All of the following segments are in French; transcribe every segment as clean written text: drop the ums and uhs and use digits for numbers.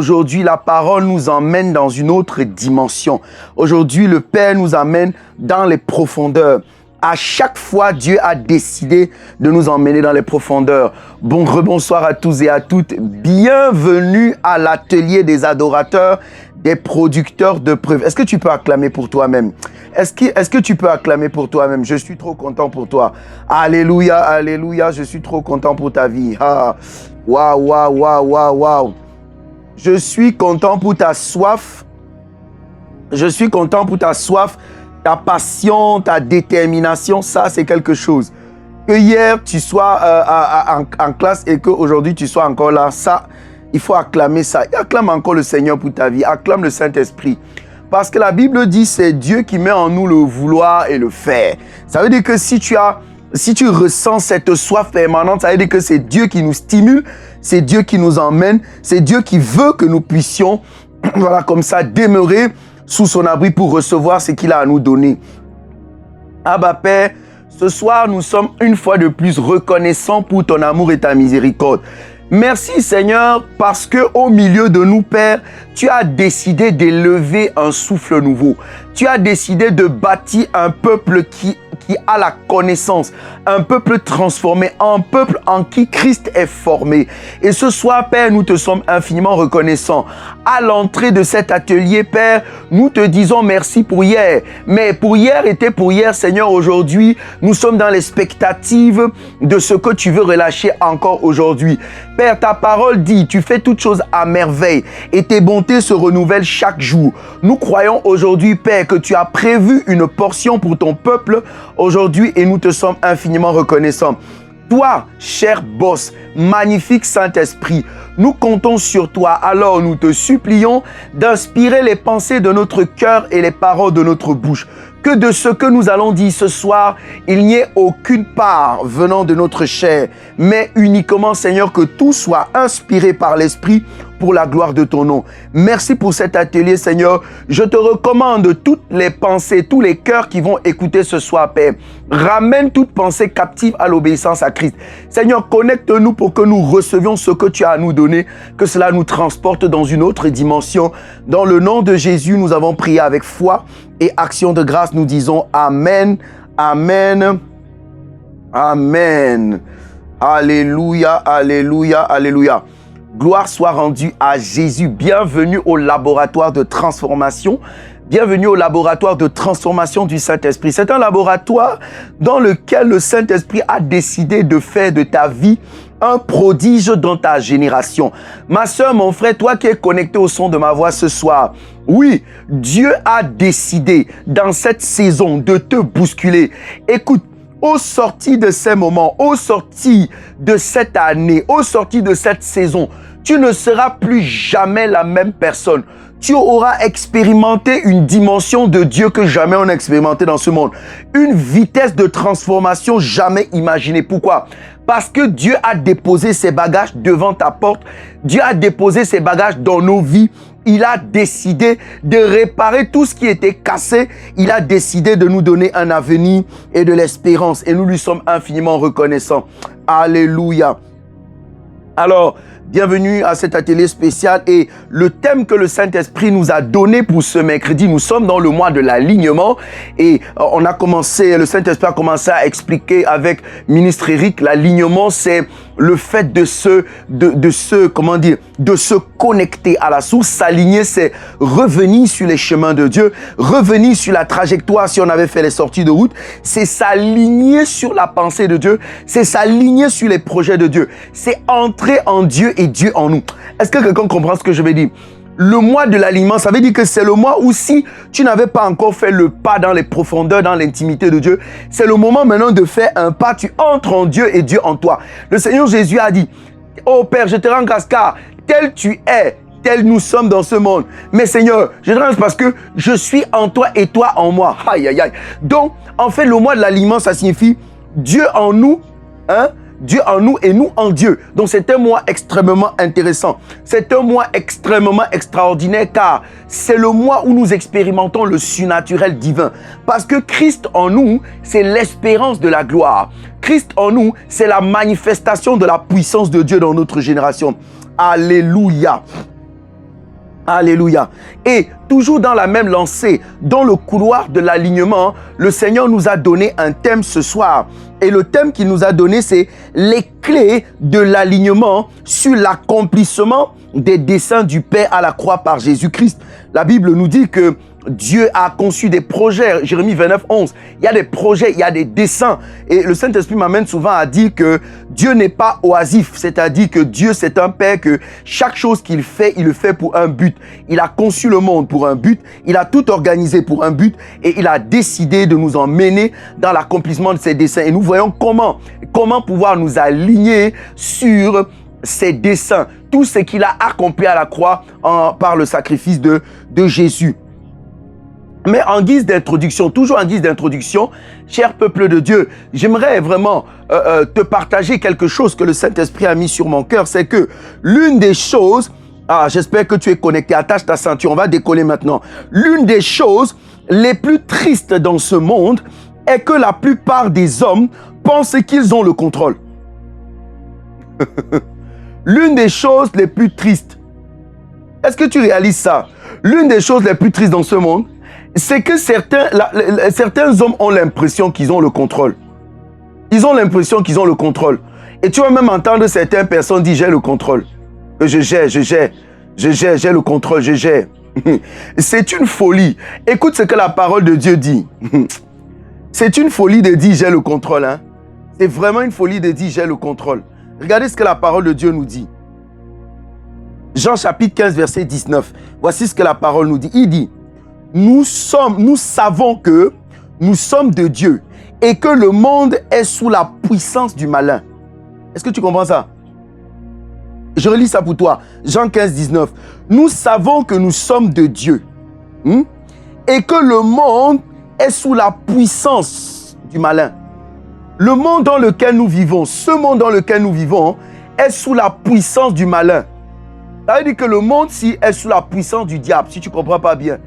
aujourd'hui, la parole nous emmène dans une autre dimension. Aujourd'hui, le Père nous amène dans les profondeurs. À chaque fois, Dieu a décidé de nous emmener dans les profondeurs. Bonsoir à tous et à toutes. Bienvenue à l'atelier des adorateurs, des producteurs de preuves. Est-ce que tu peux acclamer pour toi-même? Est-ce que tu peux acclamer pour toi-même? Je suis trop content pour toi. Alléluia, alléluia. Je suis trop content pour ta vie. Ah, waouh, waouh, waouh, waouh, waouh. Je suis content pour ta soif. Je suis content pour ta soif. Ta passion, ta détermination, ça c'est quelque chose. Que hier tu sois en classe et qu'aujourd'hui tu sois encore là, ça, il faut acclamer ça. Et acclame encore le Seigneur pour ta vie, acclame le Saint-Esprit. Parce que la Bible dit c'est Dieu qui met en nous le vouloir et le faire. Ça veut dire que si tu ressens cette soif permanente, ça veut dire que c'est Dieu qui nous stimule, c'est Dieu qui nous emmène, c'est Dieu qui veut que nous puissions, voilà, comme ça, demeurer sous son abri pour recevoir ce qu'il a à nous donner. Abba Père, ce soir, nous sommes une fois de plus reconnaissants pour ton amour et ta miséricorde. Merci Seigneur, parce que au milieu de nous, Père, tu as décidé d'élever un souffle nouveau. Tu as décidé de bâtir un peuple qui a la connaissance, un peuple transformé, un peuple en qui Christ est formé. Et ce soir, Père, nous te sommes infiniment reconnaissants. À l'entrée de cet atelier, Père, nous te disons merci pour hier. Mais pour hier était pour hier, Seigneur. Aujourd'hui, nous sommes dans l'expectative de ce que tu veux relâcher encore aujourd'hui. Père, ta parole dit, tu fais toutes choses à merveille et tes bontés se renouvellent chaque jour. Nous croyons aujourd'hui, Père, que tu as prévu une portion pour ton peuple aujourd'hui et nous te sommes infiniment reconnaissants. Toi, cher boss, magnifique Saint-Esprit, nous comptons sur toi. Alors nous te supplions d'inspirer les pensées de notre cœur et les paroles de notre bouche. Que de ce que nous allons dire ce soir, il n'y ait aucune part venant de notre chair, mais uniquement, Seigneur, que tout soit inspiré par l'Esprit pour la gloire de ton nom. Merci pour cet atelier, Seigneur. Je te recommande toutes les pensées, tous les cœurs qui vont écouter ce soir, Père. Ramène toute pensée captive à l'obéissance à Christ. Seigneur, connecte-nous pour que nous recevions ce que tu as à nous donner, que cela nous transporte dans une autre dimension. Dans le nom de Jésus, nous avons prié avec foi et action de grâce. Nous disons Amen, Amen, Amen. Alléluia, Alléluia, Alléluia. Gloire soit rendue à Jésus. Bienvenue au laboratoire de transformation. Bienvenue au laboratoire de transformation du Saint-Esprit. C'est un laboratoire dans lequel le Saint-Esprit a décidé de faire de ta vie un prodige dans ta génération. Ma soeur, mon frère, toi qui es connecté au son de ma voix ce soir, oui, Dieu a décidé dans cette saison de te bousculer. Écoute, au sorti de ces moments, au sorti de cette année, au sorti de cette saison, tu ne seras plus jamais la même personne. Tu auras expérimenté une dimension de Dieu que jamais on a expérimenté dans ce monde. Une vitesse de transformation jamais imaginée. Pourquoi? Parce que Dieu a déposé ses bagages devant ta porte. Dieu a déposé ses bagages dans nos vies. Il a décidé de réparer tout ce qui était cassé. Il a décidé de nous donner un avenir et de l'espérance. Et nous lui sommes infiniment reconnaissants. Alléluia. Alors, bienvenue à cet atelier spécial et le thème que le Saint-Esprit nous a donné pour ce mercredi, nous sommes dans le mois de l'alignement et on a commencé, le Saint-Esprit a commencé à expliquer avec ministre Eric, l'alignement c'est le fait de se connecter à la source. S'aligner, c'est revenir sur les chemins de Dieu, revenir sur la trajectoire si on avait fait les sorties de route, c'est s'aligner sur la pensée de Dieu, c'est s'aligner sur les projets de Dieu, c'est entrer en Dieu et Dieu en nous. Est-ce que quelqu'un comprend ce que je vais dire? Le mois de l'alignement, ça veut dire que c'est le mois où si tu n'avais pas encore fait le pas dans les profondeurs, dans l'intimité de Dieu, c'est le moment maintenant de faire un pas. Tu entres en Dieu et Dieu en toi. Le Seigneur Jésus a dit, « Oh Père, je te rends grâce car tel tu es, tel nous sommes dans ce monde. Mais Seigneur, je te rends grâce parce que je suis en toi et toi en moi. » Aïe, aïe, aïe. Donc, en fait, le mois de l'alignement, ça signifie Dieu en nous, hein? Dieu en nous et nous en Dieu. Donc c'est un mois extrêmement intéressant. C'est un mois extrêmement extraordinaire car c'est le mois où nous expérimentons le surnaturel divin. Parce que Christ en nous, c'est l'espérance de la gloire. Christ en nous, c'est la manifestation de la puissance de Dieu dans notre génération. Alléluia. Alléluia. Et toujours dans la même lancée, dans le couloir de l'alignement, le Seigneur nous a donné un thème ce soir. Et le thème qu'il nous a donné, c'est les clés de l'alignement sur l'accomplissement des desseins du Père à la croix par Jésus-Christ. La Bible nous dit que Dieu a conçu des projets. Jérémie 29, 11. Il y a des projets, il y a des desseins. Et le Saint-Esprit m'amène souvent à dire que Dieu n'est pas oisif. C'est-à-dire que Dieu, c'est un Père que chaque chose qu'il fait, il le fait pour un but. Il a conçu le monde pour un but. Il a tout organisé pour un but. Et il a décidé de nous emmener dans l'accomplissement de ses desseins. Et nous voyons comment pouvoir nous aligner sur ses desseins. Tout ce qu'il a accompli à la croix par le sacrifice de Jésus. Mais en guise d'introduction, toujours en guise d'introduction, cher peuple de Dieu, j'aimerais vraiment te partager quelque chose que le Saint-Esprit a mis sur mon cœur. C'est que l'une des choses, j'espère que tu es connecté, attache ta ceinture, on va décoller maintenant. L'une des choses les plus tristes dans ce monde est que la plupart des hommes pensent qu'ils ont le contrôle. L'une des choses les plus tristes, est-ce que tu réalises ça? L'une des choses les plus tristes dans ce monde, c'est que certains hommes ont l'impression qu'ils ont le contrôle. Ils ont l'impression qu'ils ont le contrôle. Et tu vas même entendre certaines personnes dire « j'ai le contrôle ». Que j'ai le contrôle, je gère. C'est une folie. Écoute ce que la parole de Dieu dit. C'est une folie de dire « j'ai le contrôle ». Hein? C'est vraiment une folie de dire « j'ai le contrôle ». Regardez ce que la parole de Dieu nous dit. Jean chapitre 15, verset 19. Voici ce que la parole nous dit. Il dit « Nous savons que nous sommes de Dieu et que le monde est sous la puissance du malin. » Est-ce que tu comprends ça? Je relis ça pour toi. Jean 15, 19. Nous savons que nous sommes de Dieu et que le monde est sous la puissance du malin. Le monde dans lequel nous vivons, ce monde dans lequel nous vivons est sous la puissance du malin. Ça veut dire que le monde-ci est sous la puissance du diable, si tu ne comprends pas bien.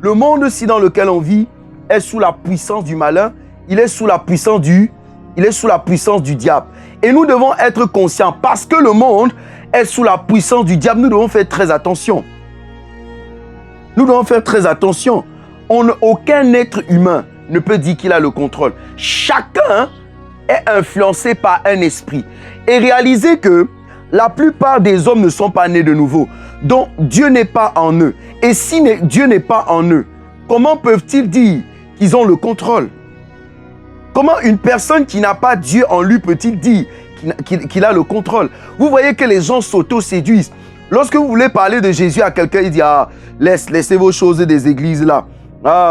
Le monde-ci dans lequel on vit est sous la puissance du malin. Il est sous la puissance du diable. Et nous devons être conscients, parce que le monde est sous la puissance du diable, nous devons faire très attention. Nous devons faire très attention. Aucun être humain ne peut dire qu'il a le contrôle. Chacun est influencé par un esprit. Et réalisez que la plupart des hommes ne sont pas nés de nouveau. Donc Dieu n'est pas en eux. Et si Dieu n'est pas en eux, comment peuvent-ils dire qu'ils ont le contrôle? Comment une personne qui n'a pas Dieu en lui peut-il dire qu'il a le contrôle? Vous voyez que les gens s'auto-séduisent. Lorsque vous voulez parler de Jésus à quelqu'un, il dit « laissez vos choses des églises là.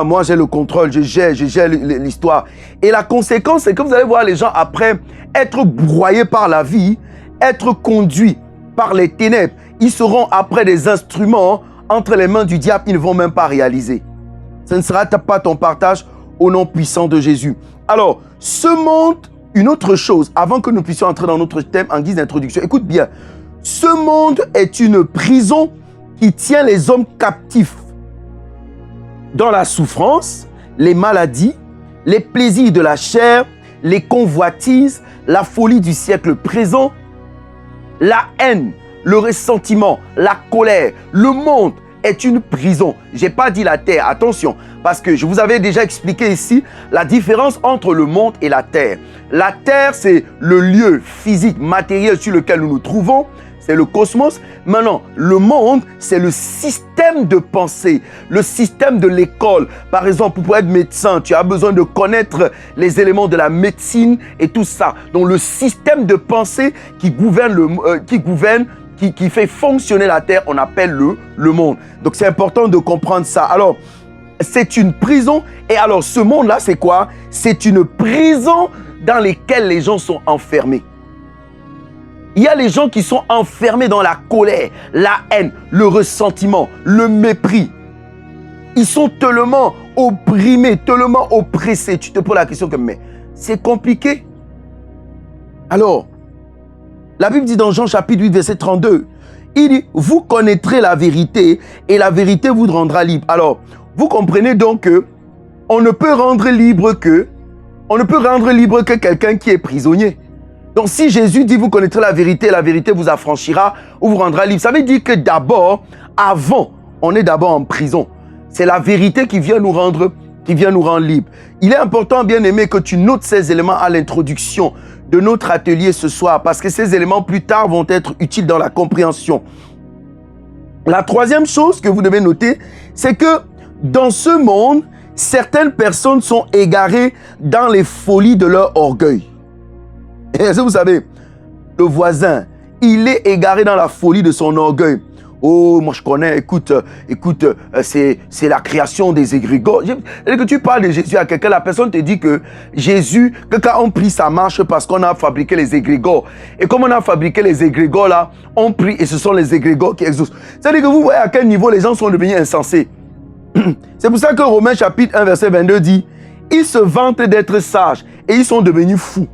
Moi j'ai le contrôle, je gère l'histoire. » Et la conséquence, c'est que vous allez voir les gens après être broyés par la vie, être conduits par les ténèbres. Ils seront après des instruments entre les mains du diable, ils ne vont même pas réaliser. Ce ne sera pas ton partage au nom puissant de Jésus. Alors, ce monde, une autre chose, avant que nous puissions entrer dans notre thème en guise d'introduction, écoute bien, ce monde est une prison qui tient les hommes captifs dans la souffrance, les maladies, les plaisirs de la chair, les convoitises, la folie du siècle présent, la haine, le ressentiment, la colère. Le monde est une prison. Je n'ai pas dit la terre, attention, parce que je vous avais déjà expliqué ici la différence entre le monde et la terre. La terre, c'est le lieu physique, matériel sur lequel nous nous trouvons. C'est le cosmos. Maintenant, le monde, c'est le système de pensée, le système de l'école. Par exemple, pour être médecin, tu as besoin de connaître les éléments de la médecine et tout ça. Donc, le système de pensée qui fait fonctionner la Terre, on appelle le monde. Donc, c'est important de comprendre ça. Alors, c'est une prison. Et alors, ce monde-là, c'est quoi? C'est une prison dans laquelle les gens sont enfermés. Il y a les gens qui sont enfermés dans la colère, la haine, le ressentiment, le mépris. Ils sont tellement opprimés, tellement oppressés. Tu te poses la question comme, mais c'est compliqué. Alors, la Bible dit dans Jean chapitre 8, verset 32, il dit, vous connaîtrez la vérité et la vérité vous rendra libre. Alors, vous comprenez donc que on ne peut rendre libre que quelqu'un qui est prisonnier. Donc, si Jésus dit, vous connaîtrez la vérité vous affranchira ou vous rendra libre, ça veut dire que d'abord, avant on est d'abord en prison. C'est la vérité qui vient nous rendre libres. Il est important, bien aimé, que tu notes ces éléments à l'introduction de notre atelier ce soir, parce que ces éléments plus tard vont être utiles dans la compréhension. La troisième chose que vous devez noter, c'est que dans ce monde, certaines personnes sont égarées dans les folies de leur orgueil. Et vous savez, le voisin, il est égaré dans la folie de son orgueil. Oh, moi je connais, écoute, c'est la création des égrégores. Dès que tu parles de Jésus à quelqu'un, la personne te dit que Jésus, que quand on prie, ça marche parce qu'on a fabriqué les égrégores. Et comme on a fabriqué les égrégores là, on prie et ce sont les égrégores qui exaucent. C'est-à-dire que vous voyez à quel niveau les gens sont devenus insensés. C'est pour ça que Romains chapitre 1 verset 22 dit, ils se vantent d'être sages et ils sont devenus fous.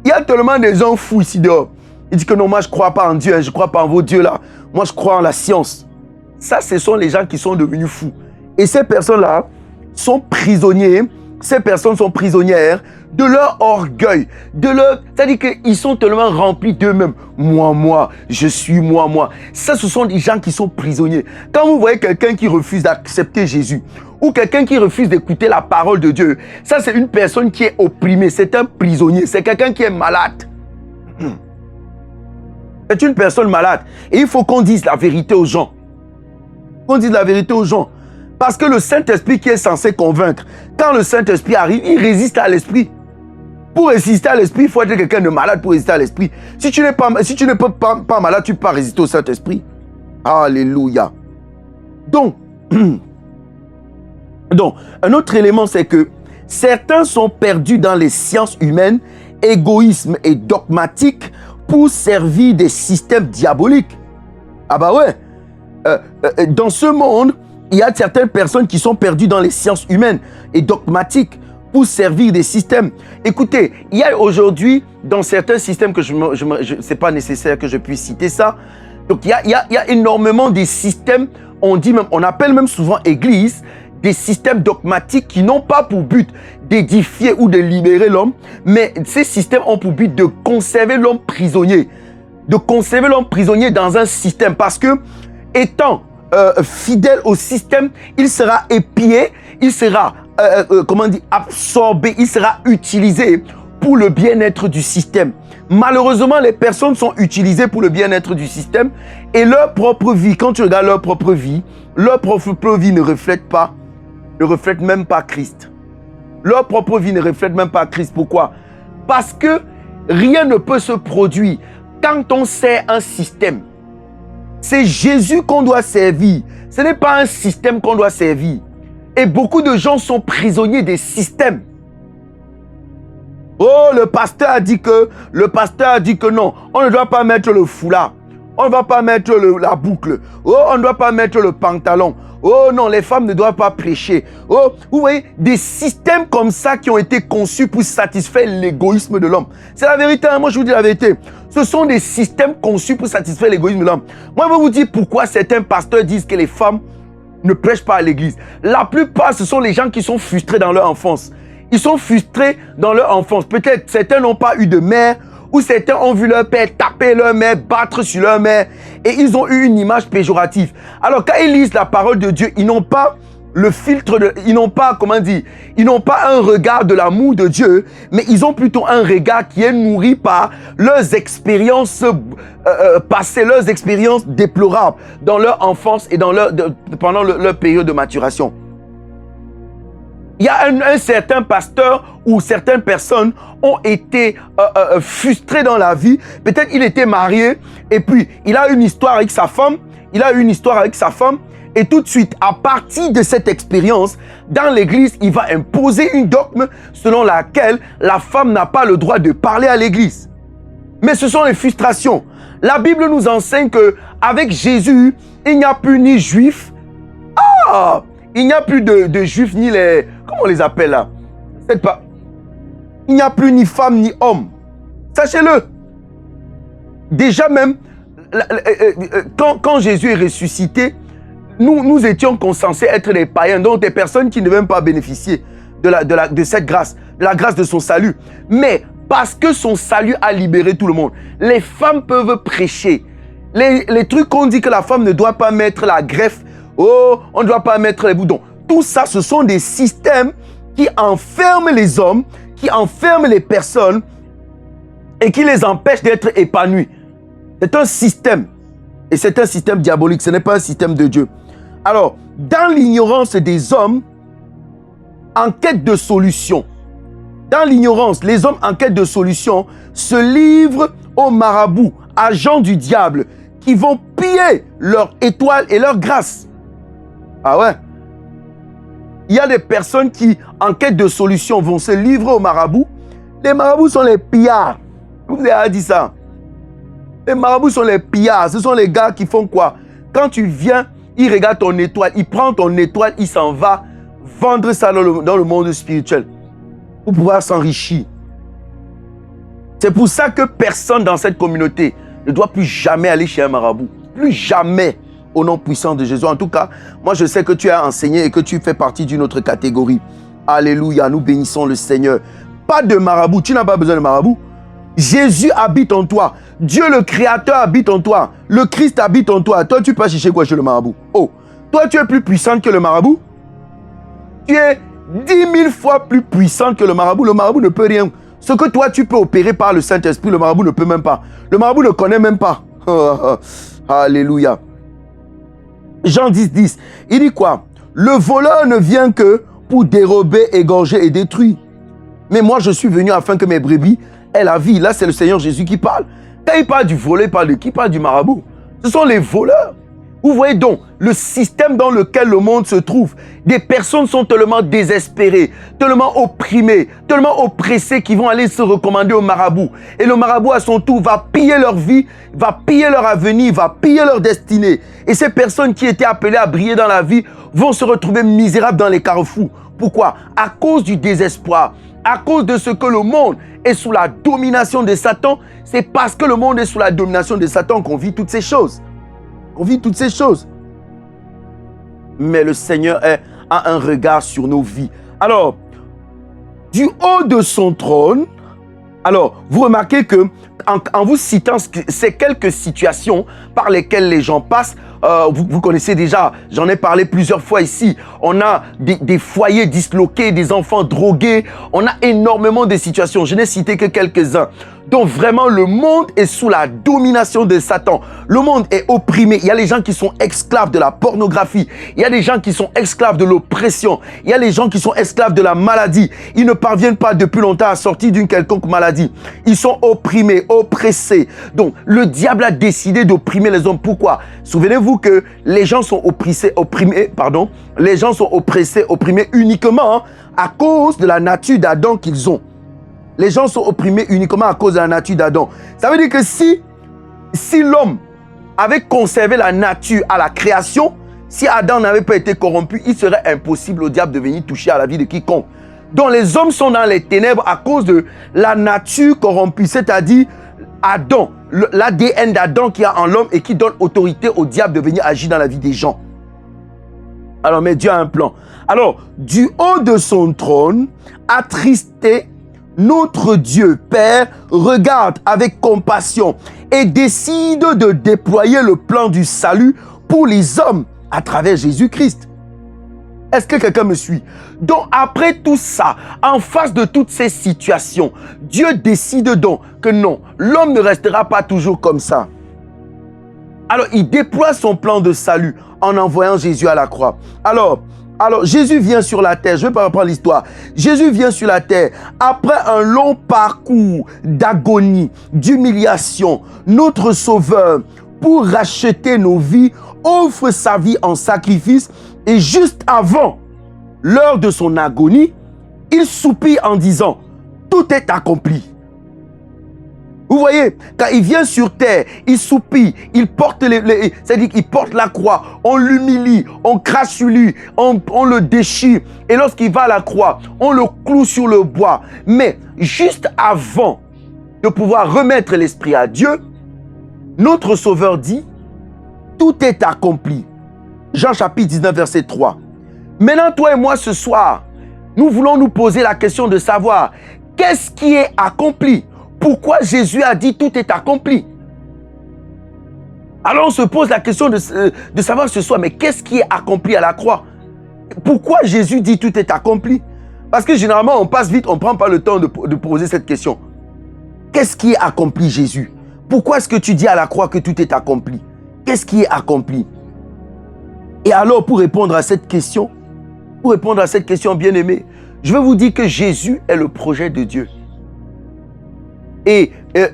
Il y a tellement de gens fous ici dehors. Il dit que non, moi je ne crois pas en Dieu, je ne crois pas en vos dieux là. Moi je crois en la science. Ça, ce sont les gens qui sont devenus fous. Et ces personnes-là sont prisonniers, ces personnes sont prisonnières de leur orgueil, c'est-à-dire qu'ils sont tellement remplis d'eux-mêmes. Moi, je suis moi. Ça, ce sont des gens qui sont prisonniers. Quand vous voyez quelqu'un qui refuse d'accepter Jésus, ou quelqu'un qui refuse d'écouter la parole de Dieu, ça c'est une personne qui est opprimée, c'est un prisonnier, c'est quelqu'un qui est malade. C'est une personne malade. Et il faut qu'on dise la vérité aux gens. Qu'on dise la vérité aux gens. Parce que le Saint-Esprit qui est censé convaincre, quand le Saint-Esprit arrive, il résiste à l'Esprit. Pour résister à l'Esprit, il faut être quelqu'un de malade pour résister à l'Esprit. Si tu n'es pas malade, tu ne peux pas résister au Saint-Esprit. Alléluia. Donc, un autre élément, c'est que certains sont perdus dans les sciences humaines, égoïsme et dogmatique, pour servir des systèmes diaboliques. Ah bah ouais. Dans ce monde, il y a certaines personnes qui sont perdues dans les sciences humaines et dogmatiques pour servir des systèmes. Écoutez, il y a aujourd'hui, dans certains systèmes que c'est pas nécessaire que je puisse citer ça. Donc il y a énormément de systèmes, on appelle même souvent église, des systèmes dogmatiques qui n'ont pas pour but d'édifier ou de libérer l'homme, mais ces systèmes ont pour but de conserver l'homme prisonnier. De conserver l'homme prisonnier dans un système, parce que étant fidèle au système, il sera épié, il sera absorbé, il sera utilisé pour le bien-être du système. Malheureusement, les personnes sont utilisées pour le bien-être du système et leur propre vie, quand tu regardes leur propre vie ne reflète même pas Christ. Leur propre vie ne reflète même pas Christ. Pourquoi? Parce que rien ne peut se produire quand on sert un système. C'est Jésus qu'on doit servir. Ce n'est pas un système qu'on doit servir. Et beaucoup de gens sont prisonniers des systèmes. Oh, le pasteur a dit que non, on ne doit pas mettre le foulard. On ne va pas mettre la boucle. Oh, on ne doit pas mettre le pantalon. Oh non, les femmes ne doivent pas prêcher. Oh, vous voyez, des systèmes comme ça qui ont été conçus pour satisfaire l'égoïsme de l'homme. C'est la vérité, hein? Moi je vous dis la vérité. Ce sont des systèmes conçus pour satisfaire l'égoïsme de l'homme. Moi je vais vous dire pourquoi certains pasteurs disent que les femmes ne prêchent pas à l'église. La plupart, ce sont les gens qui sont frustrés dans leur enfance. Ils sont frustrés dans leur enfance. Peut-être certains n'ont pas eu de mère, ou certains ont vu leur père taper leur mère, battre sur leur mère, et ils ont eu une image péjorative. Alors quand ils lisent la parole de Dieu, ils n'ont pas le filtre, ils n'ont pas un regard de l'amour de Dieu, mais ils ont plutôt un regard qui est nourri par leurs expériences passées, leurs expériences déplorables dans leur enfance et pendant leur période de maturation. Il y a un certain pasteur ou certaines personnes ont été frustrées dans la vie. Peut-être il était marié et puis il a une histoire avec sa femme. Et tout de suite, à partir de cette expérience, dans l'église, il va imposer une dogme selon laquelle la femme n'a pas le droit de parler à l'église. Mais ce sont les frustrations. La Bible nous enseigne qu'avec Jésus, il n'y a plus ni juifs. Il n'y a plus de juifs ni les... Comment on les appelle là? Il n'y a plus ni femme ni homme. Sachez-le. Déjà même, quand Jésus est ressuscité, nous étions censés être des païens, donc des personnes qui ne veulent pas bénéficier de cette grâce, de la grâce de son salut. Mais parce que son salut a libéré tout le monde, les femmes peuvent prêcher. Les trucs qu'on dit que la femme ne doit pas mettre la greffe, oh, on ne doit pas mettre les boutons. Tout ça, ce sont des systèmes qui enferment les hommes, qui enferment les personnes et qui les empêchent d'être épanouis. C'est un système. Et c'est un système diabolique, ce n'est pas un système de Dieu. Alors, dans l'ignorance des hommes, en quête de solution, dans l'ignorance, les hommes en quête de solution se livrent aux marabouts, agents du diable, qui vont piller leur étoile et leur grâce. Ah ouais? Il y a des personnes qui, en quête de solution, vont se livrer aux marabouts. Les marabouts sont les pillards. Vous avez dit ça. Les marabouts sont les pillards. Ce sont les gars qui font quoi? Quand tu viens, ils regardent ton étoile, ils prennent ton étoile, ils s'en vont vendre ça dans le monde spirituel pour pouvoir s'enrichir. C'est pour ça que personne dans cette communauté ne doit plus jamais aller chez un marabout. Plus jamais, au nom puissant de Jésus. En tout cas, moi je sais que tu as enseigné et que tu fais partie d'une autre catégorie. Alléluia, nous bénissons le Seigneur. Pas de marabout, tu n'as pas besoin de marabout. Jésus habite en toi. Dieu le Créateur habite en toi. Le Christ habite en toi. Toi, tu peux chercher quoi chez le marabout? Oh, toi, tu es plus puissante que le marabout? Tu es 10 000 fois plus puissante que le marabout. Le marabout ne peut rien. Ce que toi, tu peux opérer par le Saint-Esprit, le marabout ne peut même pas. Le marabout ne connaît même pas. Alléluia. Jean 10, 10. Il dit quoi? Le voleur ne vient que pour dérober, égorger et détruire. Mais moi, je suis venu afin que mes brebis aient la vie. Là, c'est le Seigneur Jésus qui parle. Quand il parle du volet, il parle de qui? Il parle du marabout. Ce sont les voleurs. Vous voyez donc le système dans lequel le monde se trouve. Des personnes sont tellement désespérées, tellement opprimées, tellement oppressées qu'ils vont aller se recommander au marabout. Et le marabout, à son tour, va piller leur vie, va piller leur avenir, va piller leur destinée. Et ces personnes qui étaient appelées à briller dans la vie vont se retrouver misérables dans les carrefours. Pourquoi? À cause du désespoir, à cause de ce que le monde est sous la domination de Satan. C'est parce que le monde est sous la domination de Satan qu'on vit toutes ces choses. On vit toutes ces choses. Mais le Seigneur a un regard sur nos vies. Alors, du haut de son trône, alors, vous remarquez que en vous citant ces quelques situations par lesquelles les gens passent, vous connaissez déjà, j'en ai parlé plusieurs fois ici, on a des foyers disloqués, des enfants drogués, on a énormément de situations, je n'ai cité que quelques-uns. Donc vraiment, le monde est sous la domination de Satan. Le monde est opprimé. Il y a les gens qui sont esclaves de la pornographie. Il y a des gens qui sont esclaves de l'oppression. Il y a les gens qui sont esclaves de la maladie. Ils ne parviennent pas depuis longtemps à sortir d'une quelconque maladie. Ils sont opprimés, oppressés. Donc, le diable a décidé d'opprimer les hommes. Pourquoi? Souvenez-vous que les gens sont les gens sont opprimés uniquement à cause de la nature d'Adam qu'ils ont. Les gens sont opprimés uniquement à cause de la nature d'Adam. Ça veut dire que si l'homme avait conservé la nature à la création, si Adam n'avait pas été corrompu, il serait impossible au diable de venir toucher à la vie de quiconque. Donc les hommes sont dans les ténèbres à cause de la nature corrompue, c'est-à-dire Adam, l'ADN d'Adam qui a en l'homme et qui donne autorité au diable de venir agir dans la vie des gens. Alors, mais Dieu a un plan. Alors, du haut de son trône, attristé, notre Dieu Père regarde avec compassion et décide de déployer le plan du salut pour les hommes à travers Jésus-Christ. Est-ce que quelqu'un me suit? Donc après tout ça, en face de toutes ces situations, Dieu décide donc que non, l'homme ne restera pas toujours comme ça. Alors il déploie son plan de salut en envoyant Jésus à la croix. Alors Jésus vient sur la terre, je ne vais pas reprendre l'histoire. Jésus vient sur la terre après un long parcours d'agonie, d'humiliation. Notre Sauveur, pour racheter nos vies, offre sa vie en sacrifice et juste avant l'heure de son agonie, il soupire en disant « Tout est accompli ». Vous voyez, quand il vient sur terre, il soupire, il porte c'est-à-dire qu'il porte la croix, on l'humilie, on crache sur lui, on le déchire. Et lorsqu'il va à la croix, on le cloue sur le bois. Mais juste avant de pouvoir remettre l'esprit à Dieu, notre Sauveur dit, tout est accompli. Jean chapitre 19, verset 3. Maintenant, toi et moi, ce soir, nous voulons nous poser la question de savoir, qu'est-ce qui est accompli? Pourquoi Jésus a dit tout est accompli? Alors on se pose la question de savoir ce soir, mais qu'est-ce qui est accompli à la croix? Pourquoi Jésus dit tout est accompli? Parce que généralement on passe vite, on ne prend pas le temps de poser cette question. Qu'est-ce qui est accompli, Jésus? Pourquoi est-ce que tu dis à la croix que tout est accompli? Qu'est-ce qui est accompli? Et alors pour répondre à cette question, bien-aimés, je vais vous dire que Jésus est le projet de Dieu. Et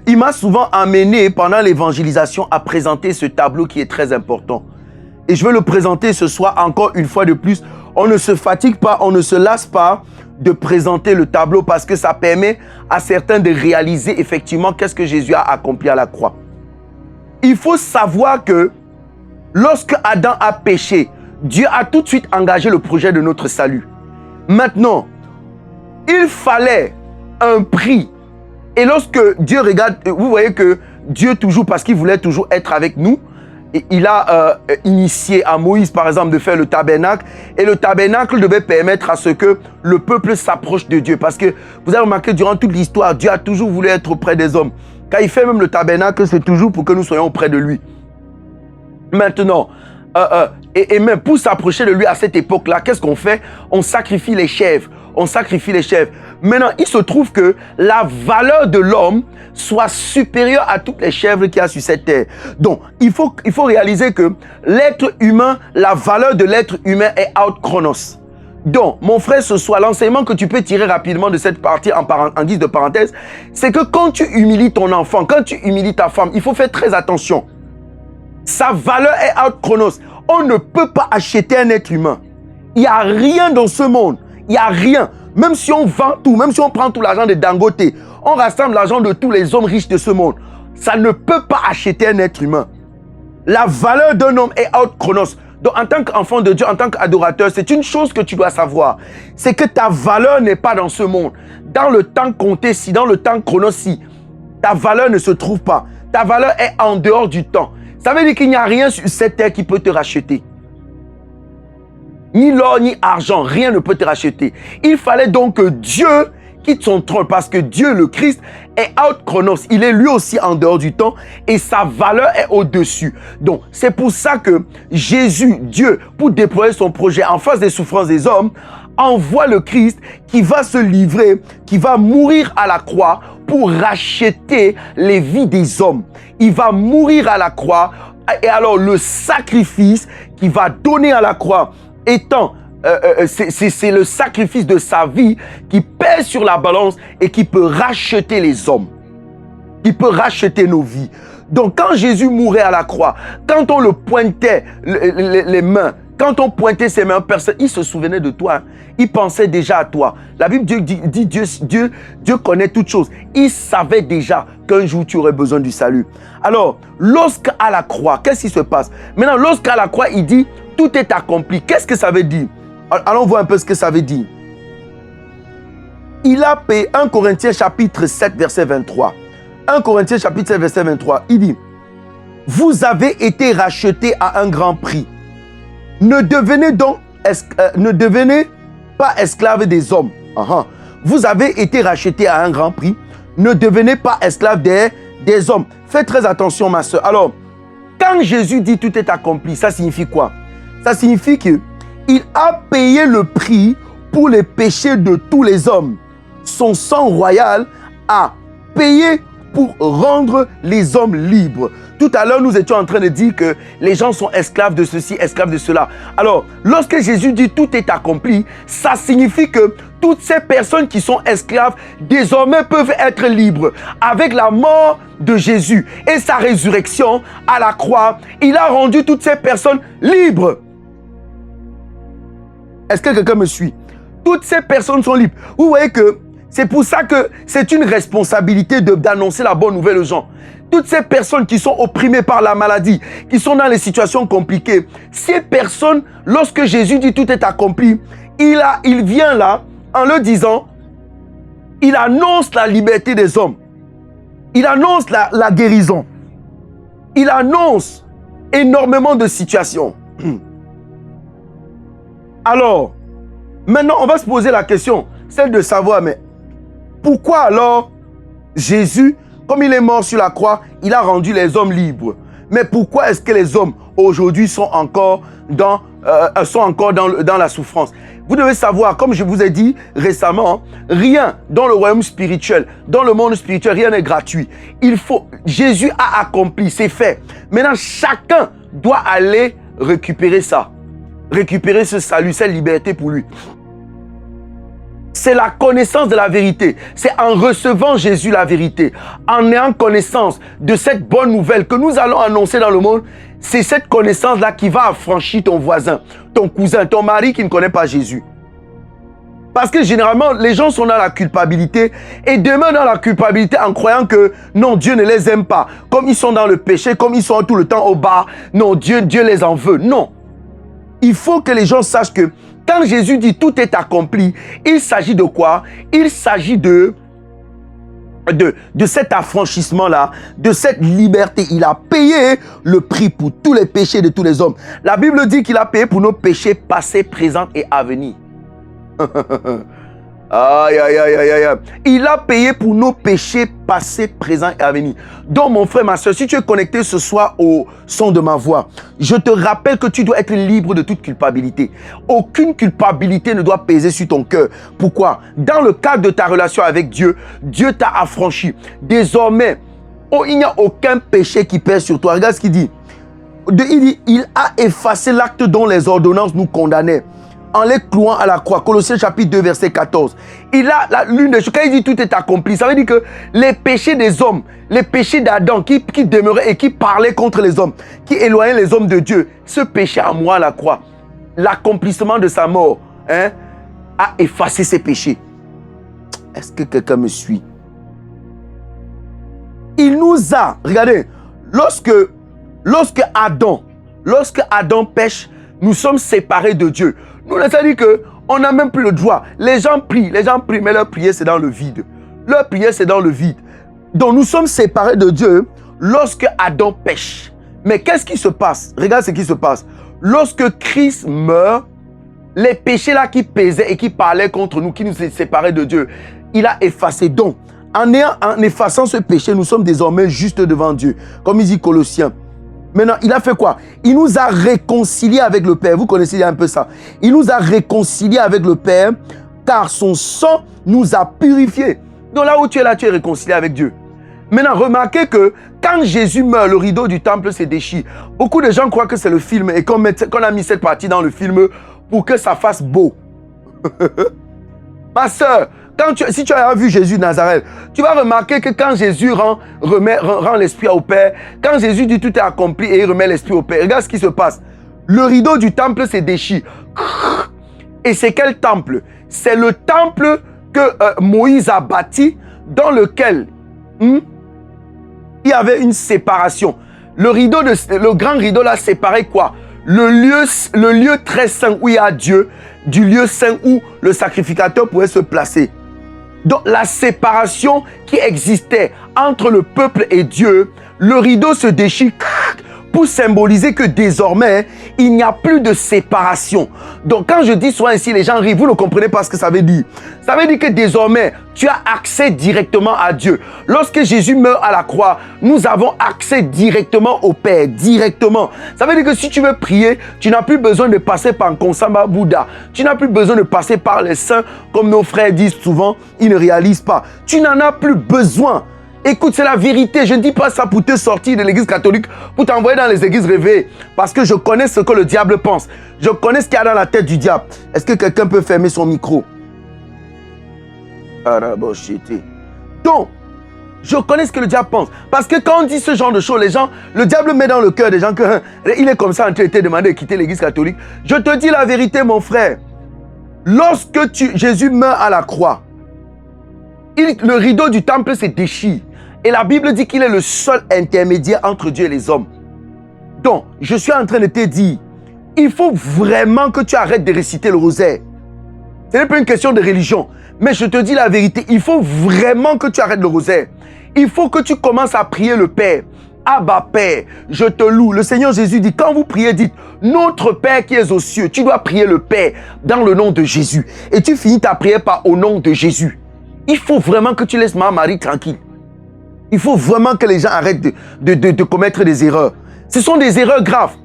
il m'a souvent amené pendant l'évangélisation à présenter ce tableau qui est très important. Et je vais le présenter ce soir encore une fois de plus. On ne se fatigue pas, on ne se lasse pas de présenter le tableau parce que ça permet à certains de réaliser effectivement qu'est-ce que Jésus a accompli à la croix. Il faut savoir que lorsque Adam a péché, Dieu a tout de suite engagé le projet de notre salut. Maintenant, il fallait un prix. Et lorsque Dieu regarde, vous voyez que Dieu toujours, parce qu'il voulait toujours être avec nous, il a initié à Moïse, par exemple, de faire le tabernacle. Et le tabernacle devait permettre à ce que le peuple s'approche de Dieu. Parce que vous avez remarqué, durant toute l'histoire, Dieu a toujours voulu être auprès des hommes. Quand il fait même le tabernacle, c'est toujours pour que nous soyons auprès de lui. Maintenant, et même pour s'approcher de lui à cette époque-là, qu'est-ce qu'on fait? On sacrifie les chèvres. On sacrifie les chèvres. Maintenant, il se trouve que la valeur de l'homme soit supérieure à toutes les chèvres qu'il y a sur cette terre. Donc, il faut réaliser que l'être humain, la valeur de l'être humain est out chronos. Donc, mon frère, ce soir, l'enseignement que tu peux tirer rapidement de cette partie en guise de parenthèse, c'est que quand tu humilies ton enfant, quand tu humilies ta femme, il faut faire très attention. Sa valeur est out chronos. On ne peut pas acheter un être humain. Il n'y a rien dans ce monde. Il n'y a rien. Même si on vend tout, même si on prend tout l'argent de Dangote, on rassemble l'argent de tous les hommes riches de ce monde. Ça ne peut pas acheter un être humain. La valeur d'un homme est out chronos. Donc en tant qu'enfant de Dieu, en tant qu'adorateur, c'est une chose que tu dois savoir. C'est que ta valeur n'est pas dans ce monde. Dans le temps compté, si dans le temps chronos, si ta valeur ne se trouve pas. Ta valeur est en dehors du temps. Ça veut dire qu'il n'y a rien sur cette terre qui peut te racheter. Ni l'or, ni argent, rien ne peut te racheter. Il fallait donc que Dieu quitte son trône parce que Dieu, le Christ, est out chronos. Il est lui aussi en dehors du temps et sa valeur est au-dessus. Donc, c'est pour ça que Jésus, Dieu, pour déployer son projet en face des souffrances des hommes, envoie le Christ qui va se livrer, qui va mourir à la croix pour racheter les vies des hommes. Il va mourir à la croix et alors le sacrifice qu'il va donner à la croix étant, c'est le sacrifice de sa vie qui pèse sur la balance et qui peut racheter les hommes, qui peut racheter nos vies. Donc quand Jésus mourait à la croix, quand on le pointait les mains, quand on pointait ses mains, personne, il se souvenait de toi, hein. Il pensait déjà à toi. La Bible dit Dieu connaît toutes choses. Il savait déjà qu'un jour tu aurais besoin du salut. Alors, lorsqu'à la croix, qu'est-ce qui se passe? Maintenant, lorsqu'à la croix, il dit tout est accompli. Qu'est-ce que ça veut dire? Allons voir un peu ce que ça veut dire. Il a payé 1 Corinthiens chapitre 7 verset 23. 1 Corinthiens chapitre 7 verset 23. Il dit, vous avez été rachetés à un grand prix. Ne devenez pas esclaves des hommes. Vous avez été rachetés à un grand prix. Ne devenez pas esclaves des hommes. Faites très attention, ma soeur. Alors, quand Jésus dit tout est accompli, ça signifie quoi? Ça signifie qu'il a payé le prix pour les péchés de tous les hommes. Son sang royal a payé pour rendre les hommes libres. Tout à l'heure, nous étions en train de dire que les gens sont esclaves de ceci, esclaves de cela. Alors, lorsque Jésus dit tout est accompli, ça signifie que toutes ces personnes qui sont esclaves, désormais peuvent être libres. Avec la mort de Jésus et sa résurrection à la croix, il a rendu toutes ces personnes libres. Est-ce que quelqu'un me suit? Toutes ces personnes sont libres. Vous voyez que c'est pour ça que c'est une responsabilité d'annoncer la bonne nouvelle aux gens. Toutes ces personnes qui sont opprimées par la maladie, qui sont dans les situations compliquées, ces personnes, lorsque Jésus dit tout est accompli, il vient là en le disant, il annonce la liberté des hommes. Il annonce la guérison. Il annonce énormément de situations. Alors, maintenant, on va se poser la question, celle de savoir, mais pourquoi alors Jésus, comme il est mort sur la croix, il a rendu les hommes libres? Mais pourquoi est-ce que les hommes aujourd'hui sont encore dans la souffrance? Vous devez savoir, comme je vous ai dit récemment, rien dans le royaume spirituel, dans le monde spirituel, rien n'est gratuit. Jésus a accompli, c'est fait. Maintenant, chacun doit aller récupérer ça. Récupérer ce salut, cette liberté pour lui. C'est la connaissance de la vérité. C'est en recevant Jésus la vérité, en ayant connaissance de cette bonne nouvelle que nous allons annoncer dans le monde. C'est cette connaissance-là qui va affranchir ton voisin, ton cousin, ton mari qui ne connaît pas Jésus. Parce que généralement, les gens sont dans la culpabilité et demeurent dans la culpabilité en croyant que non, Dieu ne les aime pas. Comme ils sont dans le péché, comme ils sont tout le temps au bar, non, Dieu les en veut. Non. Il faut que les gens sachent que quand Jésus dit tout est accompli, il s'agit de quoi? Il s'agit de cet affranchissement-là, de cette liberté. Il a payé le prix pour tous les péchés de tous les hommes. La Bible dit qu'il a payé pour nos péchés passés, présents et à venir. Aïe, aïe, aïe, aïe, aïe. Il a payé pour nos péchés passés, présents et à venir. Donc, mon frère, ma soeur, si tu es connecté ce soir au son de ma voix, je te rappelle que tu dois être libre de toute culpabilité. Aucune culpabilité ne doit peser sur ton cœur. Pourquoi? Dans le cadre de ta relation avec Dieu, Dieu t'a affranchi. Désormais, il n'y a aucun péché qui pèse sur toi. Regarde ce qu'il dit. Il dit, il a effacé l'acte dont les ordonnances nous condamnaient, en les clouant à la croix. Colossiens chapitre 2, verset 14. Il a l'une des choses, quand il dit tout est accompli, ça veut dire que les péchés des hommes, les péchés d'Adam qui demeuraient et qui parlaient contre les hommes, qui éloignaient les hommes de Dieu, ce péché à moi à la croix, l'accomplissement de sa mort, a effacé ces péchés. Est-ce que quelqu'un me suit? Il nous a, regardez, lorsque Adam pêche, nous sommes séparés de Dieu. Nous, ça dit qu'on n'a même plus le droit. Les gens prient, mais leur prière, c'est dans le vide. Leur prière, c'est dans le vide. Donc, nous sommes séparés de Dieu lorsque Adam pêche. Mais qu'est-ce qui se passe? Regarde ce qui se passe. Lorsque Christ meurt, les péchés là qui pesaient et qui parlaient contre nous, qui nous séparaient de Dieu, il a effacé. Donc, en effaçant ce péché, nous sommes désormais justes devant Dieu. Comme il dit Colossiens. Maintenant, il a fait quoi? Il nous a réconciliés avec le Père. Vous connaissez un peu ça. Il nous a réconciliés avec le Père, car son sang nous a purifiés. Donc là où tu es là, tu es réconcilié avec Dieu. Maintenant, remarquez que quand Jésus meurt, le rideau du temple se déchire. Beaucoup de gens croient que c'est le film et qu'on a mis cette partie dans le film pour que ça fasse beau. Ma soeur, si tu as vu Jésus de Nazareth, tu vas remarquer que quand Jésus rend l'esprit au Père, quand Jésus dit tout est accompli et il remet l'esprit au Père, regarde ce qui se passe. Le rideau du temple se déchire. Et c'est quel temple? C'est le temple que Moïse a bâti, dans lequel il y avait une séparation. Le grand rideau là séparait quoi? Le lieu très saint où il y a Dieu, du lieu saint où le sacrificateur pouvait se placer. Donc la séparation qui existait entre le peuple et Dieu, le rideau se déchire pour symboliser que désormais, il n'y a plus de séparation. Donc quand je dis souvent ici, les gens rient, vous ne comprenez pas ce que ça veut dire. Ça veut dire que désormais, tu as accès directement à Dieu. Lorsque Jésus meurt à la croix, nous avons accès directement au Père, directement. Ça veut dire que si tu veux prier, tu n'as plus besoin de passer par Konsamba Bouddha. Tu n'as plus besoin de passer par les saints, comme nos frères disent souvent, ils ne réalisent pas. Tu n'en as plus besoin. Écoute, c'est la vérité. Je ne dis pas ça pour te sortir de l'église catholique, pour t'envoyer dans les églises rêvées. Parce que je connais ce que le diable pense. Je connais ce qu'il y a dans la tête du diable. Est-ce que quelqu'un peut fermer son micro? Donc, je connais ce que le diable pense. Parce que quand on dit ce genre de choses, le diable met dans le cœur des gens qu'il est comme ça en train de te demander de quitter l'église catholique. Je te dis la vérité, mon frère. Lorsque Jésus meurt à la croix, le rideau du temple se déchire. Et la Bible dit qu'il est le seul intermédiaire entre Dieu et les hommes. Donc, je suis en train de te dire, il faut vraiment que tu arrêtes de réciter le rosaire. Ce n'est pas une question de religion. Mais je te dis la vérité, il faut vraiment que tu arrêtes le rosaire. Il faut que tu commences à prier le Père. Abba Père, je te loue. Le Seigneur Jésus dit, quand vous priez, dites, notre Père qui est aux cieux. Tu dois prier le Père dans le nom de Jésus. Et tu finis ta prière par au nom de Jésus. Il faut vraiment que tu laisses Marie tranquille. Il faut vraiment que les gens arrêtent de commettre des erreurs. Ce sont des erreurs graves.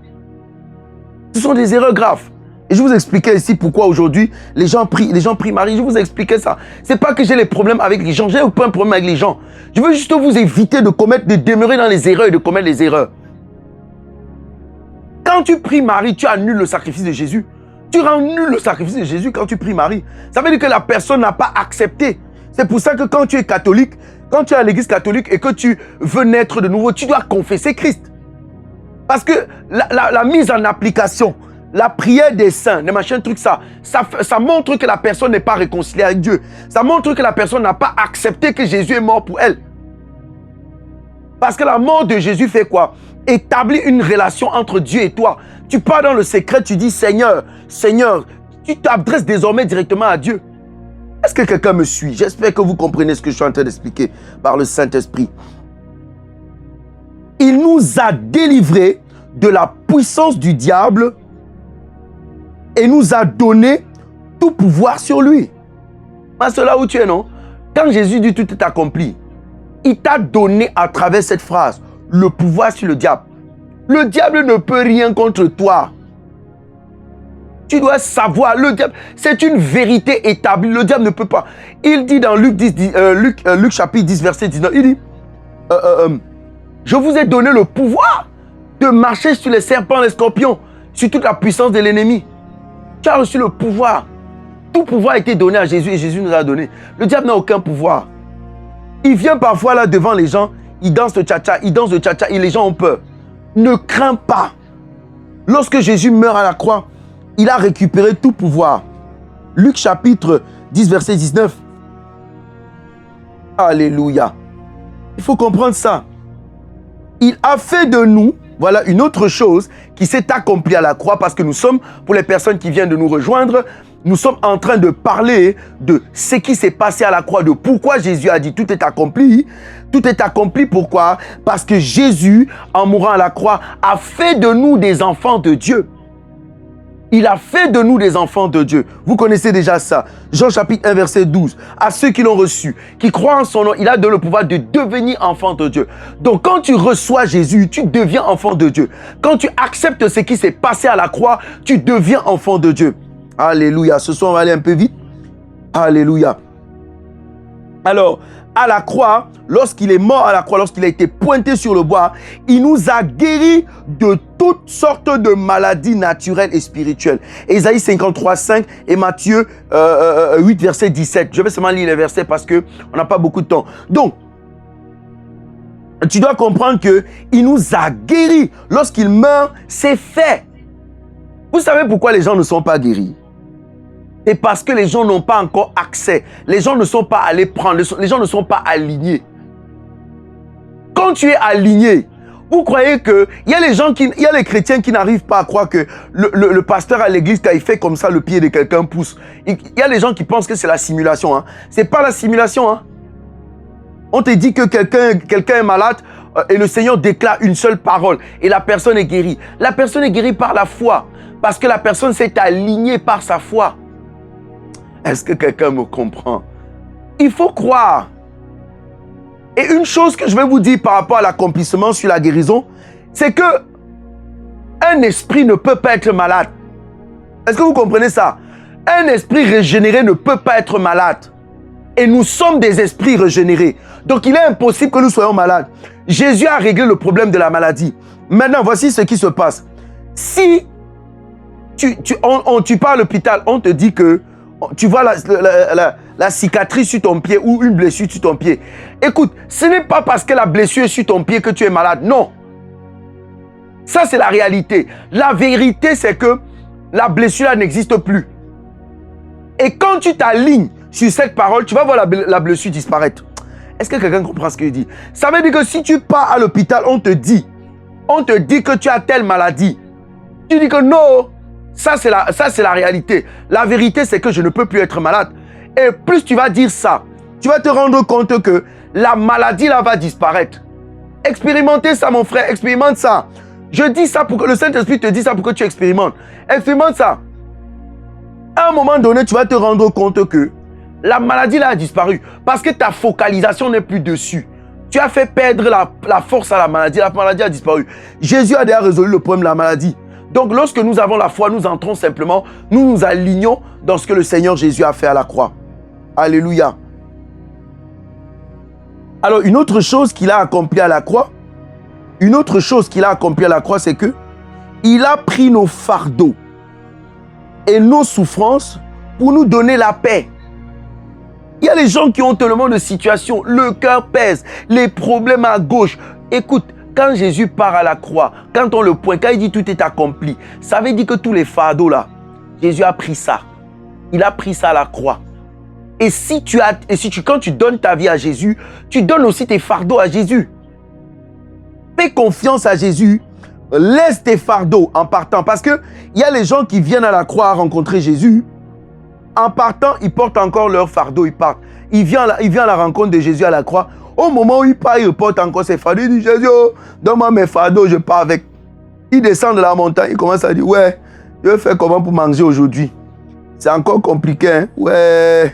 Ce sont des erreurs graves. Et je vous expliquais ici pourquoi aujourd'hui les gens prient Marie. Je vous expliquais ça. C'est pas que j'ai les problèmes avec les gens. J'ai aucun problème avec les gens. Je veux juste vous éviter de demeurer dans les erreurs et de commettre les erreurs. Quand tu pries Marie, tu annules le sacrifice de Jésus. Tu rends nul le sacrifice de Jésus quand tu pries Marie. Ça veut dire que la personne n'a pas accepté. C'est pour ça que quand tu es catholique, quand tu es à l'église catholique et que tu veux naître de nouveau, tu dois confesser Christ. Parce que la mise en application, la prière des saints, les machins, trucs, ça montre que la personne n'est pas réconciliée avec Dieu. Ça montre que la personne n'a pas accepté que Jésus est mort pour elle. Parce que la mort de Jésus fait quoi? Établit une relation entre Dieu et toi. Tu pars dans le secret, tu dis Seigneur, Seigneur, tu t'adresses désormais directement à Dieu. Est-ce que quelqu'un me suit? J'espère que vous comprenez ce que je suis en train d'expliquer par le Saint-Esprit. Il nous a délivrés de la puissance du diable et nous a donné tout pouvoir sur lui. C'est là où tu es, non? Quand Jésus dit tout est accompli, il t'a donné à travers cette phrase le pouvoir sur le diable. Le diable ne peut rien contre toi. Tu dois savoir, le diable, c'est une vérité établie. Le diable ne peut pas. Il dit dans Luc chapitre 10, verset 19, il dit, je vous ai donné le pouvoir de marcher sur les serpents, les scorpions, sur toute la puissance de l'ennemi. Tu as reçu le pouvoir. Tout pouvoir a été donné à Jésus et Jésus nous a donné. Le diable n'a aucun pouvoir. Il vient parfois là devant les gens, il danse le tcha-tcha, et les gens ont peur. Ne crains pas. Lorsque Jésus meurt à la croix, il a récupéré tout pouvoir. Luc chapitre 10, verset 19. Alléluia. Il faut comprendre ça. Il a fait de nous, voilà une autre chose qui s'est accomplie à la croix, parce que nous sommes, pour les personnes qui viennent de nous rejoindre, nous sommes en train de parler de ce qui s'est passé à la croix, de pourquoi Jésus a dit tout est accompli. Tout est accompli, pourquoi? Parce que Jésus, en mourant à la croix, a fait de nous des enfants de Dieu. Il a fait de nous des enfants de Dieu. Vous connaissez déjà ça. Jean chapitre 1, verset 12. À ceux qui l'ont reçu, qui croient en son nom, il a donné le pouvoir de devenir enfant de Dieu. Donc quand tu reçois Jésus, tu deviens enfant de Dieu. Quand tu acceptes ce qui s'est passé à la croix, tu deviens enfant de Dieu. Alléluia. Ce soir, on va aller un peu vite. Alléluia. Alors, à la croix, lorsqu'il est mort à la croix, lorsqu'il a été pointé sur le bois, il nous a guéris de toutes sortes de maladies naturelles et spirituelles. Ésaïe 53, 5 et Matthieu 8, verset 17. Je vais seulement lire les versets parce qu'on n'a pas beaucoup de temps. Donc, tu dois comprendre qu'il nous a guéris. Lorsqu'il meurt, c'est fait. Vous savez pourquoi les gens ne sont pas guéris? Et parce que les gens n'ont pas encore accès. Les gens ne sont pas allés prendre. Les gens ne sont pas alignés. Quand tu es aligné, vous croyez que il y a les chrétiens qui n'arrivent pas à croire que le pasteur à l'église, quand il fait comme ça, le pied de quelqu'un pousse. Il y a les gens qui pensent que c'est la simulation. Hein. C'est pas la simulation. Hein. On te dit que quelqu'un est malade et le Seigneur déclare une seule parole et la personne est guérie. La personne est guérie par la foi. Parce que la personne s'est alignée par sa foi. Est-ce que quelqu'un me comprend? Il faut croire. Et une chose que je vais vous dire par rapport à l'accomplissement sur la guérison, c'est que un esprit ne peut pas être malade. Est-ce que vous comprenez ça? Un esprit régénéré ne peut pas être malade. Et nous sommes des esprits régénérés. Donc il est impossible que nous soyons malades. Jésus a réglé le problème de la maladie. Maintenant, voici ce qui se passe. Si tu pars à l'hôpital, on te dit que tu vois la cicatrice sur ton pied ou une blessure sur ton pied. Écoute, ce n'est pas parce que la blessure est sur ton pied que tu es malade. Non. Ça, c'est la réalité. La vérité, c'est que la blessure n'existe plus. Et quand tu t'alignes sur cette parole, tu vas voir la blessure disparaître. Est-ce que quelqu'un comprend ce que je dis? Ça veut dire que si tu pars à l'hôpital, on te dit que tu as telle maladie. Tu dis que non. Ça, c'est la réalité. La vérité, c'est que je ne peux plus être malade. Et plus tu vas dire ça, tu vas te rendre compte que la maladie là va disparaître. Expérimentez ça, mon frère. Expérimente ça. Je dis ça pour que le Saint-Esprit te dise ça pour que tu expérimentes. Expérimente ça. À un moment donné, tu vas te rendre compte que la maladie là a disparu. Parce que ta focalisation n'est plus dessus. Tu as fait perdre la force à la maladie a disparu. Jésus a déjà résolu le problème de la maladie. Donc lorsque nous avons la foi, nous entrons simplement, nous nous alignons dans ce que le Seigneur Jésus a fait à la croix. Alléluia. Alors une autre chose qu'il a accompli à la croix, c'est que il a pris nos fardeaux et nos souffrances pour nous donner la paix. Il y a les gens qui ont tellement de situations, le cœur pèse, les problèmes à gauche. Écoute, quand Jésus part à la croix, quand on le pointe, quand il dit tout est accompli, ça veut dire que tous les fardeaux là, Jésus a pris ça. Il a pris ça à la croix. Et quand tu donnes ta vie à Jésus, tu donnes aussi tes fardeaux à Jésus. Fais confiance à Jésus. Laisse tes fardeaux en partant. Parce qu'il y a les gens qui viennent à la croix à rencontrer Jésus. En partant, ils portent encore leur fardeau. Ils partent. Il vient à la rencontre de Jésus à la croix. Au moment où il part, il porte encore ses fardeaux. Il dit, Jésus, donne-moi mes fardeaux, je pars avec. Il descend de la montagne. Il commence à dire, ouais, je vais faire comment pour manger aujourd'hui? C'est encore compliqué, hein? Ouais.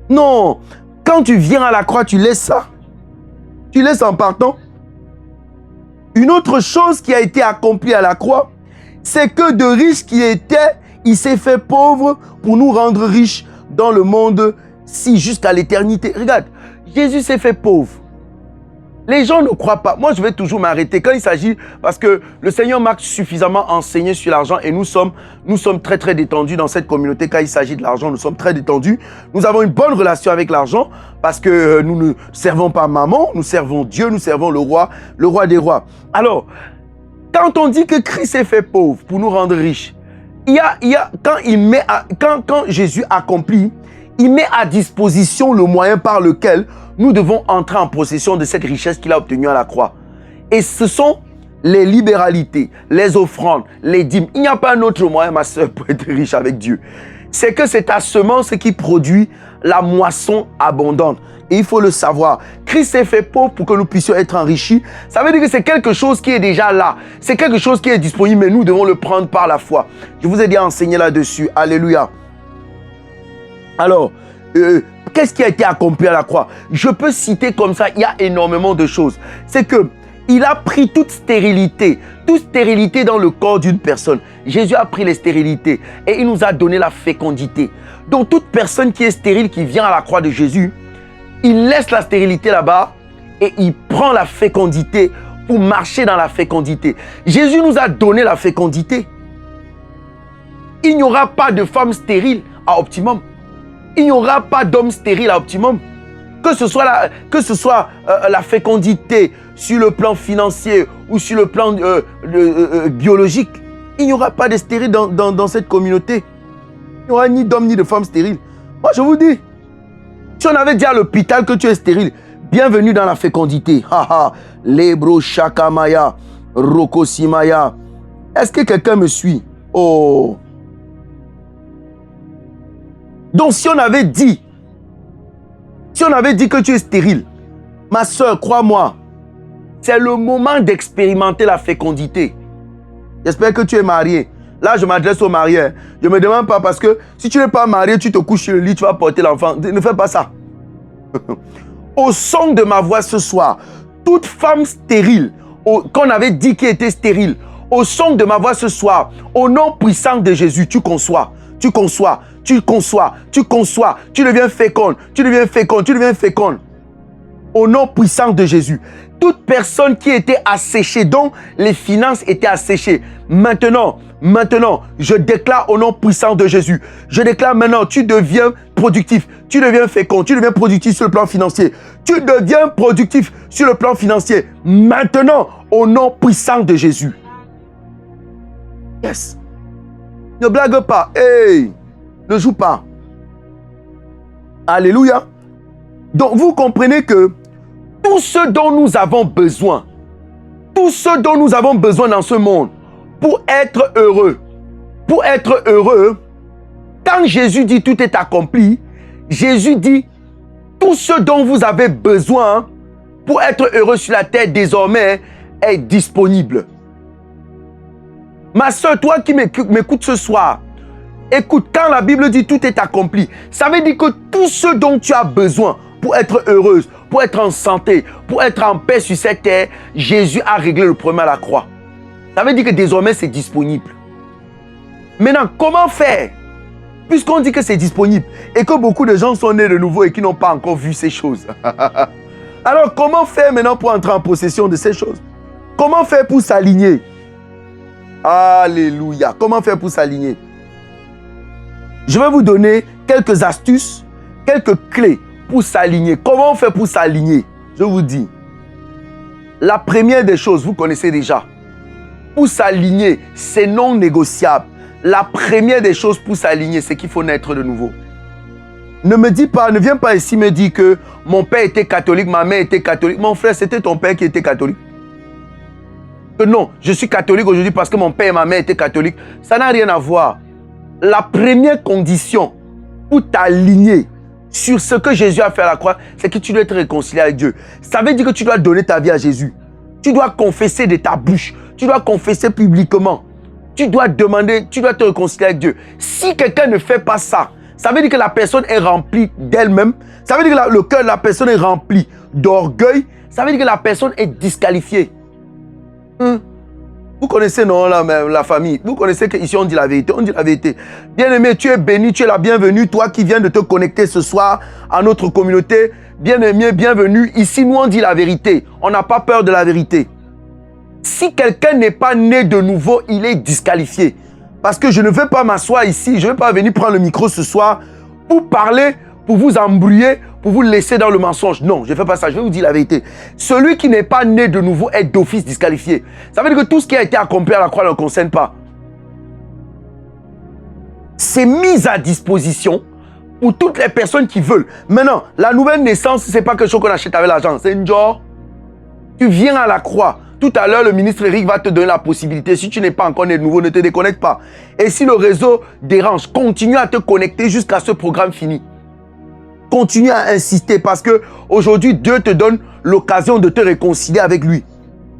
Non. Quand tu viens à la croix, tu laisses ça. Tu laisses en partant. Une autre chose qui a été accomplie à la croix, c'est que de riche qui était, il s'est fait pauvre pour nous rendre riches dans le monde-ci jusqu'à l'éternité. Regarde, Jésus s'est fait pauvre. Les gens ne croient pas. Moi, je vais toujours m'arrêter quand il s'agit, parce que le Seigneur m'a suffisamment enseigné sur l'argent et nous sommes très, très détendus dans cette communauté. Quand il s'agit de l'argent, nous sommes très détendus. Nous avons une bonne relation avec l'argent parce que nous ne servons pas maman, nous servons Dieu, nous servons le roi des rois. Alors, quand on dit que Christ s'est fait pauvre pour nous rendre riches, quand Jésus accomplit, il met à disposition le moyen par lequel nous devons entrer en possession de cette richesse qu'il a obtenue à la croix. Et ce sont les libéralités, les offrandes, les dîmes. Il n'y a pas un autre moyen, ma soeur, pour être riche avec Dieu. C'est que c'est ta semence qui produit la moisson abondante. Et il faut le savoir. Christ s'est fait pauvre pour que nous puissions être enrichis. Ça veut dire que c'est quelque chose qui est déjà là. C'est quelque chose qui est disponible, mais nous devons le prendre par la foi. Je vous ai déjà enseigné là-dessus. Alléluia. Alors, qu'est-ce qui a été accompli à la croix? Je peux citer comme ça, il y a énormément de choses. C'est que il a pris toute stérilité dans le corps d'une personne. Jésus a pris les stérilités et il nous a donné la fécondité. Donc toute personne qui est stérile, qui vient à la croix de Jésus, il laisse la stérilité là-bas et il prend la fécondité pour marcher dans la fécondité. Jésus nous a donné la fécondité. Il n'y aura pas de femme stérile à Optimum. Il n'y aura pas d'homme stérile à Optimum. Que ce soit la fécondité sur le plan financier ou sur le plan biologique, il n'y aura pas de stérile dans cette communauté. Il n'y aura ni d'homme ni de femme stérile. Moi, je vous dis, si on avait dit à l'hôpital que tu es stérile, bienvenue dans la fécondité. Lebro Shakamaya, Rokosimaya. Est-ce que quelqu'un me suit? Oh. Donc, si on avait dit que tu es stérile, ma soeur, crois-moi, c'est le moment d'expérimenter la fécondité. J'espère que tu es marié. Là, je m'adresse aux mariés. Je ne me demande pas parce que si tu n'es pas marié, tu te couches sur le lit, tu vas porter l'enfant. Ne fais pas ça. Au son de ma voix ce soir, toute femme stérile, qu'on avait dit qu'elle était stérile, au son de ma voix ce soir, au nom puissant de Jésus, tu conçois, tu deviens féconde. Au nom puissant de Jésus. Toute personne qui était asséchée, dont les finances étaient asséchées, maintenant, je déclare au nom puissant de Jésus, je déclare maintenant, tu deviens productif, tu deviens fécond, tu deviens productif sur le plan financier. Tu deviens productif sur le plan financier. Maintenant, au nom puissant de Jésus. Yes. Ne blague pas. Hey, ne joue pas. Alléluia. Donc, vous comprenez que tout ce dont nous avons besoin dans ce monde pour être heureux, quand Jésus dit tout est accompli, Jésus dit tout ce dont vous avez besoin pour être heureux sur la terre désormais est disponible. Ma soeur, toi qui m'écoutes ce soir, écoute, quand la Bible dit tout est accompli, ça veut dire que tout ce dont tu as besoin pour être heureuse, pour être en santé, pour être en paix sur cette terre, Jésus a réglé le problème à la croix. Ça veut dire que désormais c'est disponible. Maintenant, comment faire? Puisqu'on dit que c'est disponible et que beaucoup de gens sont nés de nouveau et qui n'ont pas encore vu ces choses. Alors, comment faire maintenant pour entrer en possession de ces choses? Comment faire pour s'aligner? Alléluia. Comment faire pour s'aligner? Je vais vous donner quelques astuces, quelques clés pour s'aligner. Comment on fait pour s'aligner? Je vous dis. La première des choses, vous connaissez déjà. Pour s'aligner, c'est non négociable. La première des choses pour s'aligner, c'est qu'il faut naître de nouveau. Ne me dis pas, ne viens pas ici me dire que mon père était catholique, ma mère était catholique. Mon frère, c'était ton père qui était catholique. Que non, je suis catholique aujourd'hui parce que mon père et ma mère étaient catholiques. Ça n'a rien à voir. La première condition pour t'aligner sur ce que Jésus a fait à la croix, c'est que tu dois être réconcilié avec Dieu. Ça veut dire que tu dois donner ta vie à Jésus. Tu dois confesser de ta bouche. Tu dois confesser publiquement. Tu dois demander, tu dois te réconcilier avec Dieu. Si quelqu'un ne fait pas ça, ça veut dire que la personne est remplie d'elle-même. Ça veut dire que le cœur de la personne est rempli d'orgueil. Ça veut dire que la personne est disqualifiée. Vous connaissez non la famille. Vous connaissez qu'ici on dit la vérité. On dit la vérité. Bien-aimé, tu es béni, tu es la bienvenue. Toi qui viens de te connecter ce soir à notre communauté. Bien-aimé, bienvenue. Ici, nous on dit la vérité. On n'a pas peur de la vérité. Si quelqu'un n'est pas né de nouveau, il est disqualifié. Parce que je ne veux pas m'asseoir ici, je ne veux pas venir prendre le micro ce soir pour parler, pour vous embrouiller, pour vous laisser dans le mensonge. Non, je ne fais pas ça, je vais vous dire la vérité. Celui qui n'est pas né de nouveau est d'office disqualifié. Ça veut dire que tout ce qui a été accompli à la croix ne le concerne pas. C'est mis à disposition pour toutes les personnes qui veulent. Maintenant, la nouvelle naissance, ce n'est pas quelque chose qu'on achète avec l'argent. C'est une genre. Tu viens à la croix. Tout à l'heure, le ministre Eric va te donner la possibilité. Si tu n'es pas encore né de nouveau, ne te déconnecte pas. Et si le réseau dérange, continue à te connecter jusqu'à ce programme fini. Continue à insister parce que aujourd'hui, Dieu te donne l'occasion de te réconcilier avec lui.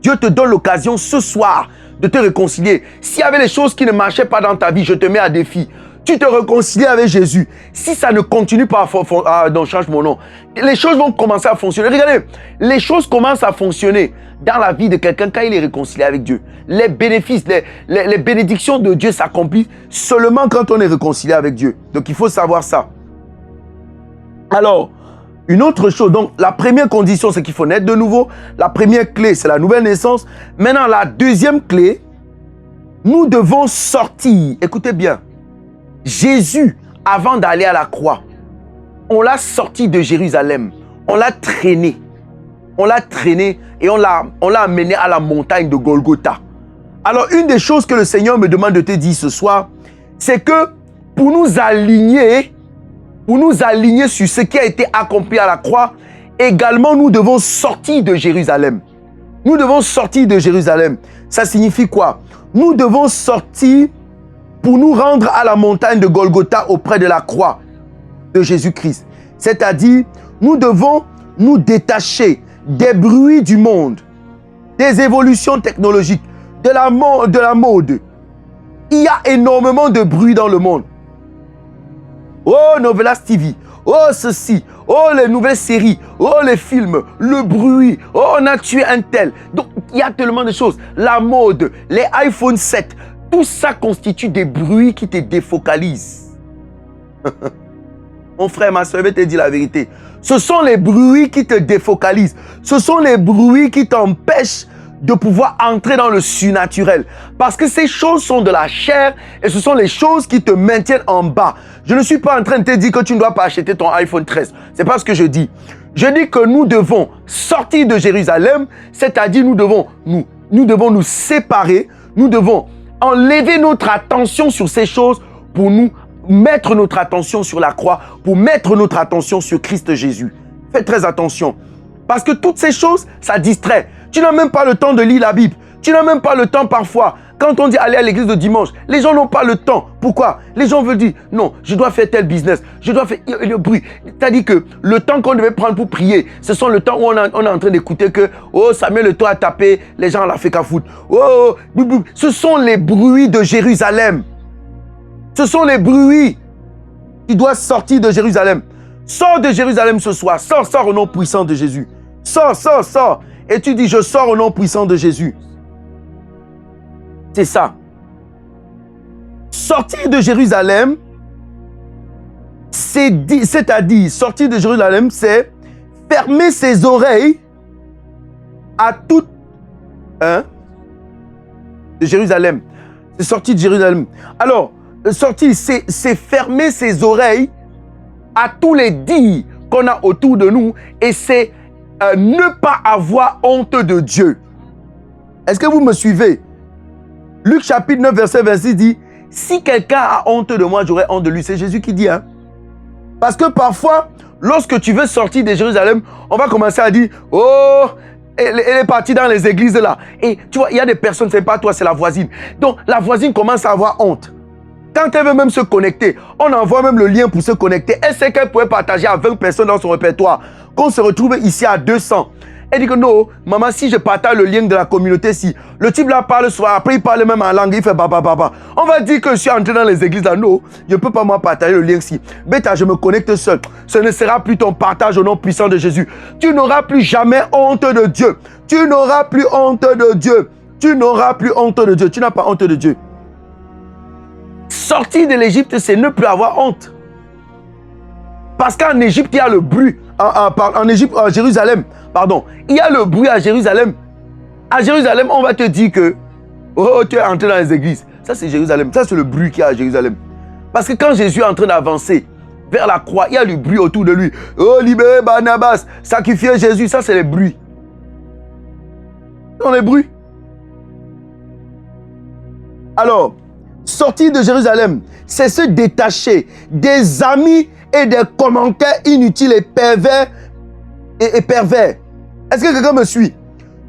Dieu te donne l'occasion ce soir de te réconcilier. S'il y avait des choses qui ne marchaient pas dans ta vie, je te mets à défi. Tu te réconcilies avec Jésus. Si ça ne continue pas non, change mon nom. Les choses vont commencer à fonctionner. Regardez, les choses commencent à fonctionner dans la vie de quelqu'un quand il est réconcilié avec Dieu. Les bénéfices, les bénédictions de Dieu s'accomplissent seulement quand on est réconcilié avec Dieu. Donc il faut savoir ça. Alors, une autre chose, donc la première condition, c'est qu'il faut naître de nouveau. La première clé, c'est la nouvelle naissance. Maintenant, la deuxième clé, nous devons sortir. Écoutez bien. Jésus, avant d'aller à la croix, on l'a sorti de Jérusalem. On l'a traîné. On l'a traîné et on l'a amené à la montagne de Golgotha. Alors, une des choses que le Seigneur me demande de te dire ce soir, c'est que pour nous aligner sur ce qui a été accompli à la croix, également, nous devons sortir de Jérusalem. Nous devons sortir de Jérusalem. Ça signifie quoi? Nous devons sortir pour nous rendre à la montagne de Golgotha auprès de la croix de Jésus-Christ. C'est-à-dire, nous devons nous détacher des bruits du monde, des évolutions technologiques, de la mode. Il y a énormément de bruit dans le monde. Oh, Novelas TV, oh ceci, oh les nouvelles séries, oh les films, le bruit, oh on a tué un tel. Donc, il y a tellement de choses. La mode, les iPhone 7, tout ça constitue des bruits qui te défocalisent. Mon frère, ma soeur, je vais te dire la vérité. Ce sont les bruits qui te défocalisent. Ce sont les bruits qui t'empêchent de pouvoir entrer dans le surnaturel. Parce que ces choses sont de la chair et ce sont les choses qui te maintiennent en bas. Je ne suis pas en train de te dire que tu ne dois pas acheter ton iPhone 13. Ce n'est pas ce que je dis. Je dis que nous devons sortir de Jérusalem, c'est-à-dire nous devons nous séparer, nous devons enlever notre attention sur ces choses pour nous mettre notre attention sur la croix, pour mettre notre attention sur Christ Jésus. Faites très attention. Parce que toutes ces choses, ça distrait. Tu n'as même pas le temps de lire la Bible. Tu n'as même pas le temps parfois. Quand on dit aller à l'église le dimanche, les gens n'ont pas le temps. Pourquoi? Les gens veulent dire, non, je dois faire tel business. Je dois faire le bruit. C'est-à-dire que le temps qu'on devait prendre pour prier, ce sont le temps où on est en train d'écouter que, oh, Samuel, le toit a tapé, les gens l'ont fait qu'à foutre. Oh, ce sont les bruits de Jérusalem. Ce sont les bruits qui doivent sortir de Jérusalem. Sors de Jérusalem ce soir. Sors au nom puissant de Jésus. Sors. Et tu dis, je sors au nom puissant de Jésus. C'est ça. Sortir de Jérusalem, c'est-à-dire, sortir de Jérusalem, c'est fermer ses oreilles à tout... de Jérusalem. C'est sortir de Jérusalem. Alors, sortir, c'est fermer ses oreilles à tous les dires qu'on a autour de nous et c'est ne pas avoir honte de Dieu. Est-ce que vous me suivez? Luc chapitre 9, verset 26 dit, si quelqu'un a honte de moi, j'aurai honte de lui. C'est Jésus qui dit, hein. Parce que parfois, lorsque tu veux sortir de Jérusalem, on va commencer à dire, oh, elle est partie dans les églises là. Et tu vois, il y a des personnes, c'est pas toi, c'est la voisine. Donc, la voisine commence à avoir honte. Quand elle veut même se connecter, on envoie même le lien pour se connecter. Elle sait qu'elle pourrait partager à 20 personnes dans son répertoire. Qu'on se retrouve ici à 200. Elle dit que non, maman, si je partage le lien de la communauté, si le type là parle soir, après il parle même en langue, il fait papa. On va dire que je suis entré dans les églises là. Non, je ne peux pas moi partager le lien si. Bêta, je me connecte seul. Ce ne sera plus ton partage au nom puissant de Jésus. Tu n'auras plus jamais honte de Dieu. Tu n'auras plus honte de Dieu. Tu n'auras plus honte de Dieu. Tu n'as pas honte de Dieu. Sortir de l'Égypte, c'est ne plus avoir honte. Parce qu'en Égypte, il y a le bruit. En Jérusalem, pardon. Il y a le bruit à Jérusalem. À Jérusalem, on va te dire que oh, tu es entré dans les églises. Ça, c'est Jérusalem. Ça, c'est le bruit qu'il y a à Jérusalem. Parce que quand Jésus est en train d'avancer vers la croix, il y a le bruit autour de lui. Oh, libérez Barnabas, sacrifiez Jésus. Ça, c'est les bruits. Dans les bruits. Alors, sortir de Jérusalem, c'est se détacher des amis et des commentaires inutiles et pervers. Est-ce que quelqu'un me suit?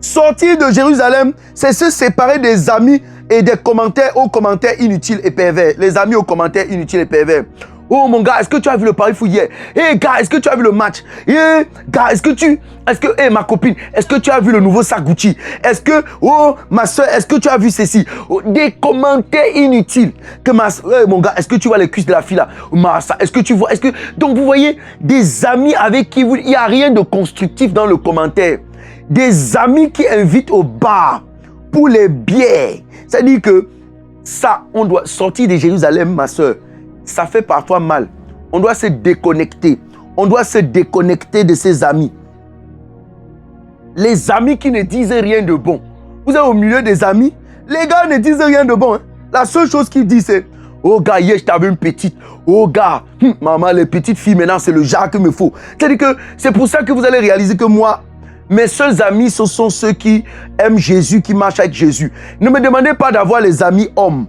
Sortir de Jérusalem, c'est se séparer des amis et des commentaires aux commentaires inutiles et pervers. Les amis aux commentaires inutiles et pervers. Oh mon gars, est-ce que tu as vu le pari fou hier? Hey gars, est-ce que tu as vu le match? Hey gars, hey ma copine, est-ce que tu as vu le nouveau sac Gucci? Est-ce que, oh ma soeur, est-ce que tu as vu ceci? Oh, des commentaires inutiles. Que hey, mon gars, est-ce que tu vois les cuisses de la fille là? Est-ce que tu vois, donc vous voyez, des amis avec qui il n'y a rien de constructif dans le commentaire. Des amis qui invitent au bar pour les bières. C'est-à-dire que ça, on doit sortir de Jérusalem, ma soeur. Ça fait parfois mal. On doit se déconnecter. On doit se déconnecter de ses amis. Les amis qui ne disent rien de bon. Vous êtes au milieu des amis. Les gars ne disent rien de bon. Hein. La seule chose qu'ils disent, c'est oh gars, hier je t'avais une petite. Oh gars, maman, les petites filles maintenant, c'est le genre qu'il me faut. C'est-à-dire que c'est pour ça que vous allez réaliser que moi, mes seuls amis, ce sont ceux qui aiment Jésus, qui marchent avec Jésus. Ne me demandez pas d'avoir les amis hommes.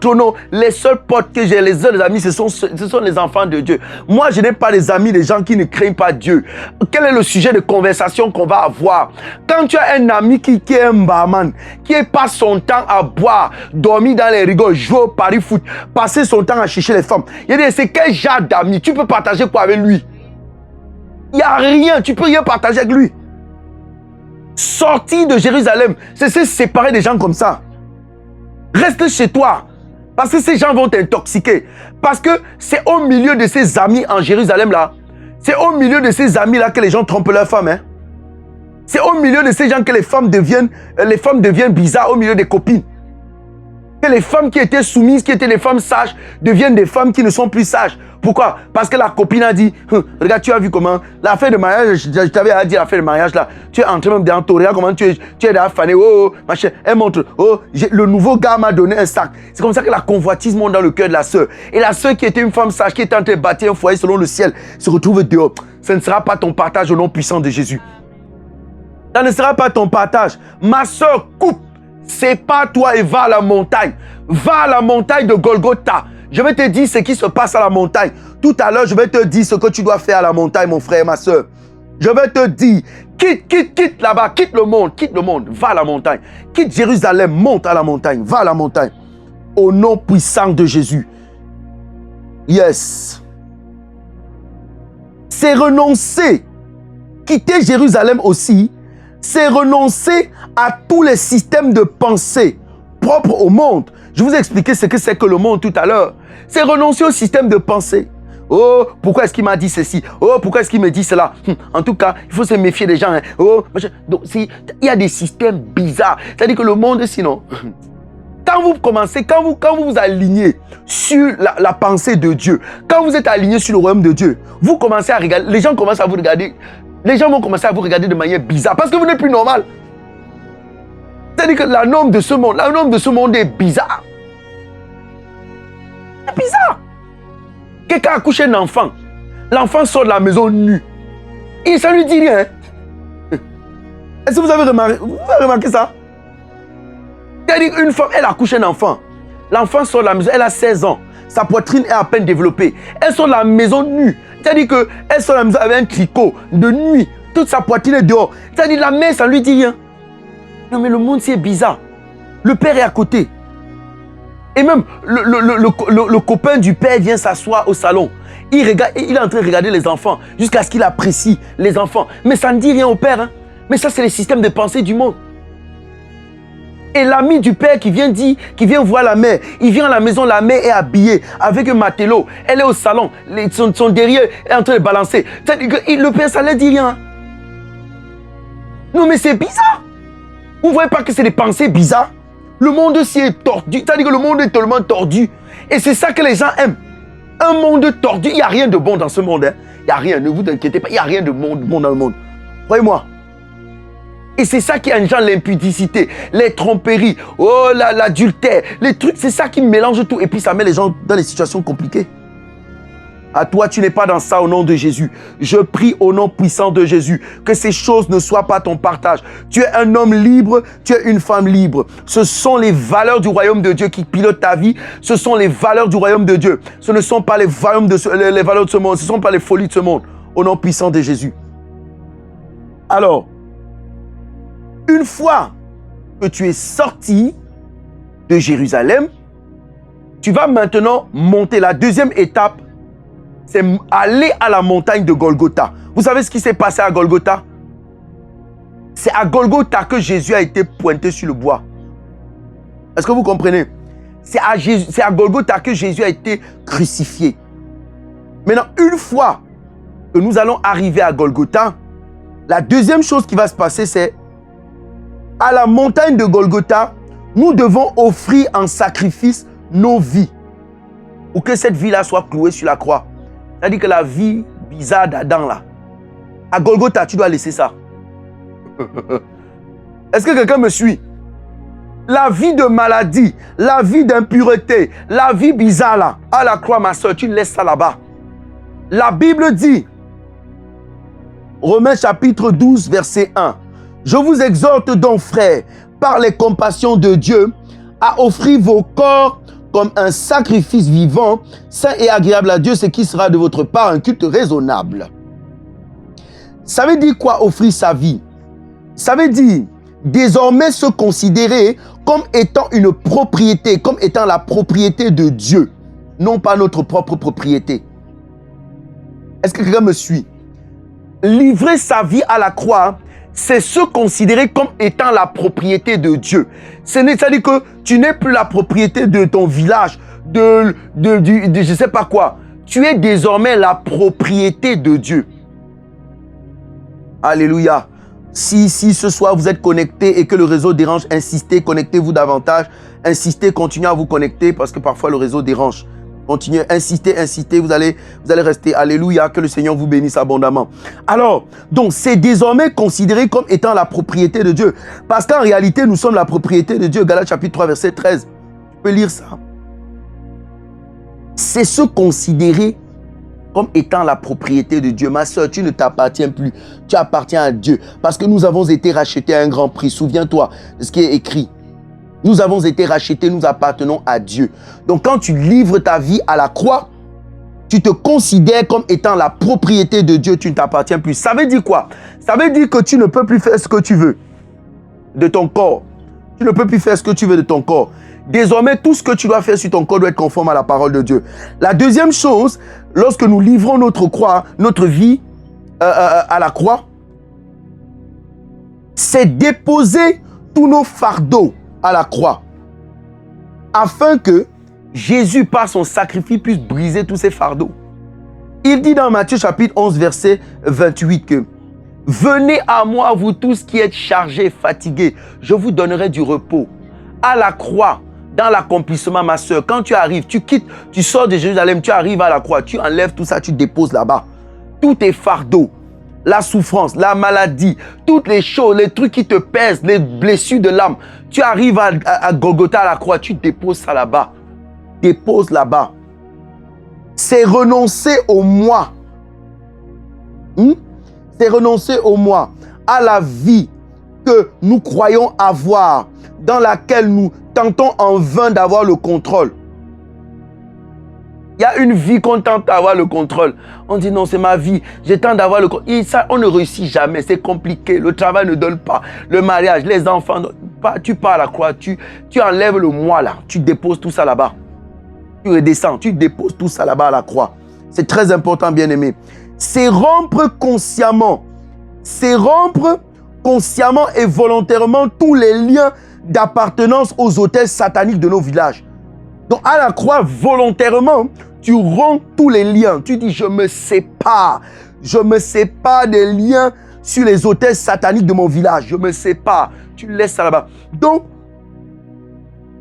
Non. Les seuls potes que j'ai, les seuls amis, ce sont les enfants de Dieu. Moi, je n'ai pas des amis, des gens qui ne craignent pas Dieu. Quel est le sujet de conversation qu'on va avoir? Quand tu as un ami qui est un barman, qui passe son temps à boire, dormir dans les rigoles, jouer au pari foot, passer son temps à chercher les femmes. Il y a c'est quel genre d'amis? Tu peux partager quoi avec lui? Il n'y a rien, tu peux rien partager avec lui. Sortir de Jérusalem, c'est se séparer des gens comme ça. Reste chez toi. Parce que ces gens vont t'intoxiquer. Parce que c'est au milieu de ces amis en Jérusalem là. C'est au milieu de ces amis là que les gens trompent leurs femmes. Hein. C'est au milieu de ces gens que les femmes deviennent bizarres au milieu des copines. Que les femmes qui étaient soumises, qui étaient les femmes sages, deviennent des femmes qui ne sont plus sages. Pourquoi? Parce que la copine a dit, regarde, tu as vu comment l'affaire de mariage, je t'avais dit l'affaire de mariage là, tu es entré même dans ton regarde comment tu es dans fané, oh, machin, elle montre, oh, le nouveau gars m'a donné un sac. C'est comme ça que la convoitise monte dans le cœur de la sœur. Et la sœur qui était une femme sage, qui était en train de bâtir un foyer selon le ciel, se retrouve dehors. Ce ne sera pas ton partage au nom puissant de Jésus. Ça ne sera pas ton partage. Ma sœur, coupe. Sépare toi et va à la montagne. Va à la montagne de Golgotha. Je vais te dire ce qui se passe à la montagne. Tout à l'heure, je vais te dire ce que tu dois faire à la montagne, mon frère et ma soeur. Je vais te dire, quitte là-bas, quitte le monde, va à la montagne. Quitte Jérusalem, monte à la montagne, va à la montagne. Au nom puissant de Jésus. Yes. C'est renoncer. Quitter Jérusalem aussi, c'est renoncer à tous les systèmes de pensée propres au monde. Je vous ai expliqué ce que c'est que le monde tout à l'heure. C'est renoncer au système de pensée. Oh, pourquoi est-ce qu'il m'a dit ceci? Oh, pourquoi est-ce qu'il me dit cela? En tout cas, il faut se méfier des gens. Hein. Oh, donc, il y a des systèmes bizarres. C'est-à-dire que le monde, sinon, quand vous commencez, quand vous vous alignez sur la pensée de Dieu, quand vous êtes aligné sur le royaume de Dieu, vous commencez à regarder, les gens commencent à vous regarder, les gens vont commencer à vous regarder de manière bizarre parce que vous n'êtes plus normal. C'est-à-dire que la norme de ce monde est bizarre. C'est bizarre. Quelqu'un a couché un enfant. L'enfant sort de la maison nu. Et ça ne lui dit rien. Est-ce que vous avez remarqué ça? C'est-à-dire qu'une femme, elle a couché un enfant. L'enfant sort de la maison, elle a 16 ans. Sa poitrine est à peine développée. Elle sort de la maison nue. C'est-à-dire qu'elle sort de la maison avec un tricot de nuit. Toute sa poitrine est dehors. C'est-à-dire la mère, ça ne lui dit rien. Non mais le monde, c'est bizarre. Le père est à côté. Et même le copain du père vient s'asseoir au salon. Il est en train de regarder les enfants jusqu'à ce qu'il apprécie les enfants. Mais ça ne dit rien au père. Hein. Mais ça, c'est le système de pensée du monde. Et l'ami du père qui vient voir la mère. Il vient à la maison, la mère est habillée avec un matelot. Elle est au salon. Son derrière est en train de balancer. C'est-à-dire que le père, ça ne dit rien. Non mais c'est bizarre. Vous ne voyez pas que c'est des pensées bizarres? Le monde aussi est tordu. C'est-à-dire que le monde est tellement tordu. Et c'est ça que les gens aiment. Un monde tordu. Il n'y a rien de bon dans ce monde. Hein. Il n'y a rien. Ne vous inquiétez pas. Il n'y a rien de bon dans le monde. Croyez-moi. Et c'est ça qui engendre l'impudicité, les tromperies, oh l'adultère, les trucs. C'est ça qui mélange tout. Et puis ça met les gens dans des situations compliquées. À toi, tu n'es pas dans ça au nom de Jésus. Je prie au nom puissant de Jésus que ces choses ne soient pas ton partage. Tu es un homme libre, tu es une femme libre. Ce sont les valeurs du royaume de Dieu qui pilotent ta vie. Ce sont les valeurs du royaume de Dieu. Ce ne sont pas les valeurs de ce monde. Ce ne sont pas les folies de ce monde. Au nom puissant de Jésus. Alors, une fois que tu es sorti de Jérusalem, tu vas maintenant monter. La deuxième étape, c'est aller à la montagne de Golgotha. Vous savez ce qui s'est passé à Golgotha? C'est à Golgotha que Jésus a été pointé sur le bois. Est-ce que vous comprenez? C'est à Golgotha que Jésus a été crucifié. Maintenant, une fois que nous allons arriver à Golgotha, la deuxième chose qui va se passer, c'est à la montagne de Golgotha, nous devons offrir en sacrifice nos vies pour que cette vie-là soit clouée sur la croix. C'est-à-dire que la vie bizarre d'Adam là, à Golgotha, tu dois laisser ça. Est-ce que quelqu'un me suit? La vie de maladie, la vie d'impureté, la vie bizarre là, à la croix, ma soeur, tu laisses ça là-bas. La Bible dit, Romains chapitre 12, verset 1, « Je vous exhorte donc, frères, par les compassions de Dieu, à offrir vos corps comme un sacrifice vivant, saint et agréable à Dieu, ce qui sera de votre part un culte raisonnable. » Ça veut dire quoi, offrir sa vie? Ça veut dire désormais se considérer comme étant une propriété, comme étant la propriété de Dieu, non pas notre propre propriété. Est-ce que quelqu'un me suit? Livrer sa vie à la croix, c'est se considérer comme étant la propriété de Dieu. C'est-à-dire que tu n'es plus la propriété de ton village, de je ne sais pas quoi. Tu es désormais la propriété de Dieu. Alléluia. Si ce soir vous êtes connecté et que le réseau dérange, insistez, connectez-vous davantage. Insistez, continuez à vous connecter parce que parfois le réseau dérange. Continuez, insistez, vous allez rester. Alléluia, que le Seigneur vous bénisse abondamment. Alors, donc, c'est désormais considéré comme étant la propriété de Dieu. Parce qu'en réalité, nous sommes la propriété de Dieu. Galates chapitre 3, verset 13. Tu peux lire ça. C'est se considérer comme étant la propriété de Dieu. Ma soeur, tu ne t'appartiens plus. Tu appartiens à Dieu. Parce que nous avons été rachetés à un grand prix. Souviens-toi de ce qui est écrit. Nous avons été rachetés, nous appartenons à Dieu. Donc quand tu livres ta vie à la croix, tu te considères comme étant la propriété de Dieu, tu ne t'appartiens plus. Ça veut dire quoi? Ça veut dire que tu ne peux plus faire ce que tu veux de ton corps. Tu ne peux plus faire ce que tu veux de ton corps. Désormais, tout ce que tu dois faire sur ton corps doit être conforme à la parole de Dieu. La deuxième chose, lorsque nous livrons notre vie à la croix, c'est déposer tous nos fardeaux à la croix, afin que Jésus, par son sacrifice, puisse briser tous ses fardeaux. Il dit dans Matthieu chapitre 11, verset 28 que « Venez à moi, vous tous qui êtes chargés, fatigués, je vous donnerai du repos. » À la croix, dans l'accomplissement, ma soeur, quand tu arrives, tu quittes, tu sors de Jérusalem, tu arrives à la croix, tu enlèves tout ça, tu déposes là-bas. Tous tes fardeaux, la souffrance, la maladie, toutes les choses, les trucs qui te pèsent, les blessures de l'âme, tu arrives à Golgotha, à la croix, tu déposes ça là-bas. Dépose là-bas. C'est renoncer au moi. C'est renoncer au moi, à la vie que nous croyons avoir, dans laquelle nous tentons en vain d'avoir le contrôle. Il y a une vie qu'on tente d'avoir le contrôle. On dit non, c'est ma vie, j'ai tente d'avoir le contrôle. Et ça, on ne réussit jamais, c'est compliqué. Le travail ne donne pas, le mariage, les enfants, tu pars à la croix, tu enlèves le moi là, tu déposes tout ça là-bas. Tu redescends, tu déposes tout ça là-bas à la croix. C'est très important, bien-aimé. C'est rompre consciemment et volontairement tous les liens d'appartenance aux autels sataniques de nos villages. Donc à la croix, volontairement, tu romps tous les liens. Tu dis, je me sépare des liens sur les autels sataniques de mon village. Je me sépare. Tu laisses ça là-bas. Donc,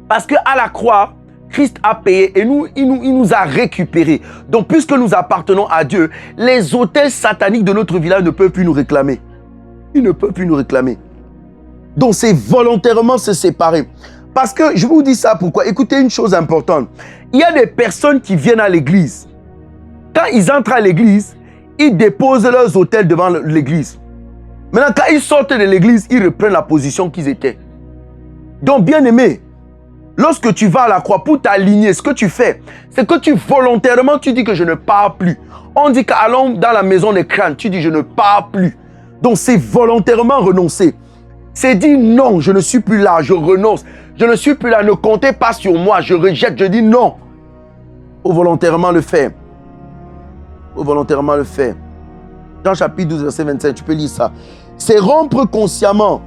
parce qu'à la croix, Christ a payé et il nous a récupérés. Donc, puisque nous appartenons à Dieu, les autels sataniques de notre village ne peuvent plus nous réclamer. Ils ne peuvent plus nous réclamer. Donc, c'est volontairement se séparer. Parce que, je vous dis ça pourquoi. Écoutez une chose importante. Il y a des personnes qui viennent à l'église. Quand ils entrent à l'église, ils déposent leurs autels devant l'église. Maintenant, quand ils sortent de l'église, ils reprennent la position qu'ils étaient. Donc, bien aimé, lorsque tu vas à la croix pour t'aligner, ce que tu fais, c'est que volontairement, tu dis que je ne pars plus. On dit qu'allons dans la maison des crânes, tu dis je ne pars plus. Donc, c'est volontairement renoncer. C'est dire non, je ne suis plus là, je renonce. Je ne suis plus là, ne comptez pas sur moi, je rejette, je dis non. Faut volontairement le faire. Faut volontairement le faire. Jean chapitre 12, verset 25, tu peux lire ça. C'est rompre consciemment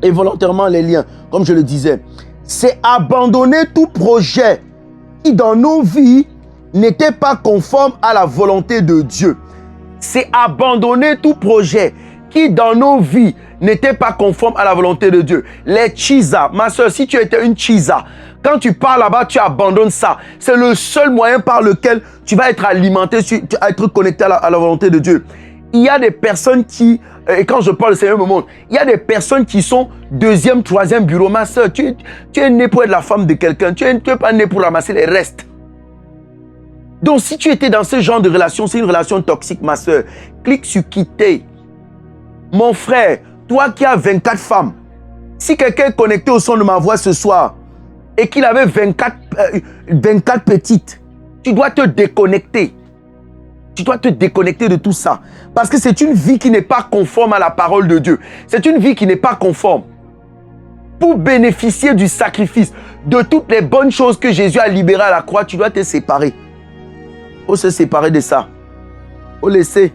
et volontairement les liens, comme je le disais. C'est abandonner tout projet qui dans nos vies n'était pas conforme à la volonté de Dieu. C'est abandonner tout projet qui dans nos vies n'était pas conforme à la volonté de Dieu. Les chisa, ma soeur, si tu étais une chisa, quand tu pars là-bas, tu abandonnes ça. C'est le seul moyen par lequel tu vas être alimenté, tu vas être connecté à la volonté de Dieu. Il y a des personnes qui, et quand je parle de Seigneur me montre, il y a des personnes qui sont deuxième, troisième bureau. Ma soeur, tu es né pour être la femme de quelqu'un, tu n'es pas né pour ramasser les restes. Donc si tu étais dans ce genre de relation, c'est une relation toxique, ma soeur. Clique sur quitter. Mon frère, toi qui as 24 femmes, si quelqu'un est connecté au son de ma voix ce soir et qu'il avait 24 petites, tu dois te déconnecter. Tu dois te déconnecter de tout ça. Parce que c'est une vie qui n'est pas conforme à la parole de Dieu. C'est une vie qui n'est pas conforme. Pour bénéficier du sacrifice, de toutes les bonnes choses que Jésus a libérées à la croix, tu dois te séparer. Il faut se séparer de ça. Il faut laisser.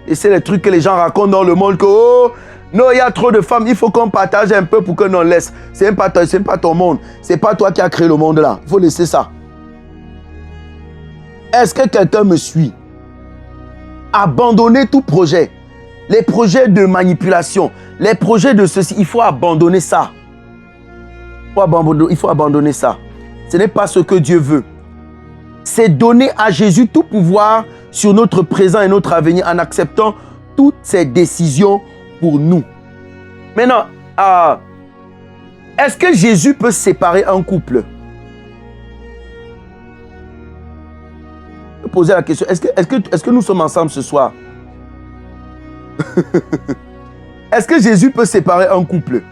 Et c'est les trucs que les gens racontent dans le monde que oh, non, il y a trop de femmes, il faut qu'on partage un peu pour que l'on laisse. C'est même pas ton monde. C'est pas toi qui as créé le monde là. Il faut laisser ça. Est-ce que quelqu'un me suit? Abandonner tout projet. Les projets de manipulation, les projets de ceci, il faut abandonner ça. Il faut abandonner ça. Ce n'est pas ce que Dieu veut. C'est donner à Jésus tout pouvoir sur notre présent et notre avenir en acceptant toutes ses décisions pour nous. Maintenant, est-ce que Jésus peut séparer un couple? Je peux poser la question, est-ce que nous sommes ensemble ce soir? Est-ce que Jésus peut séparer un couple?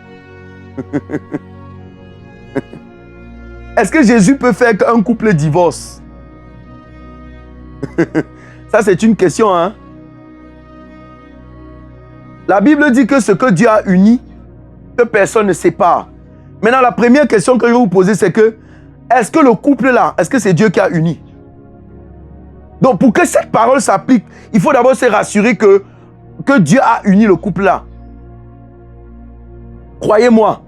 Est-ce que Jésus peut faire qu'un couple divorce? Ça, c'est une question, hein? La Bible dit que ce que Dieu a uni, que personne ne sépare. Maintenant, la première question que je vais vous poser, c'est que, est-ce que le couple là, est-ce que c'est Dieu qui a uni? Donc, pour que cette parole s'applique, il faut d'abord se rassurer que Dieu a uni le couple là. Croyez-moi,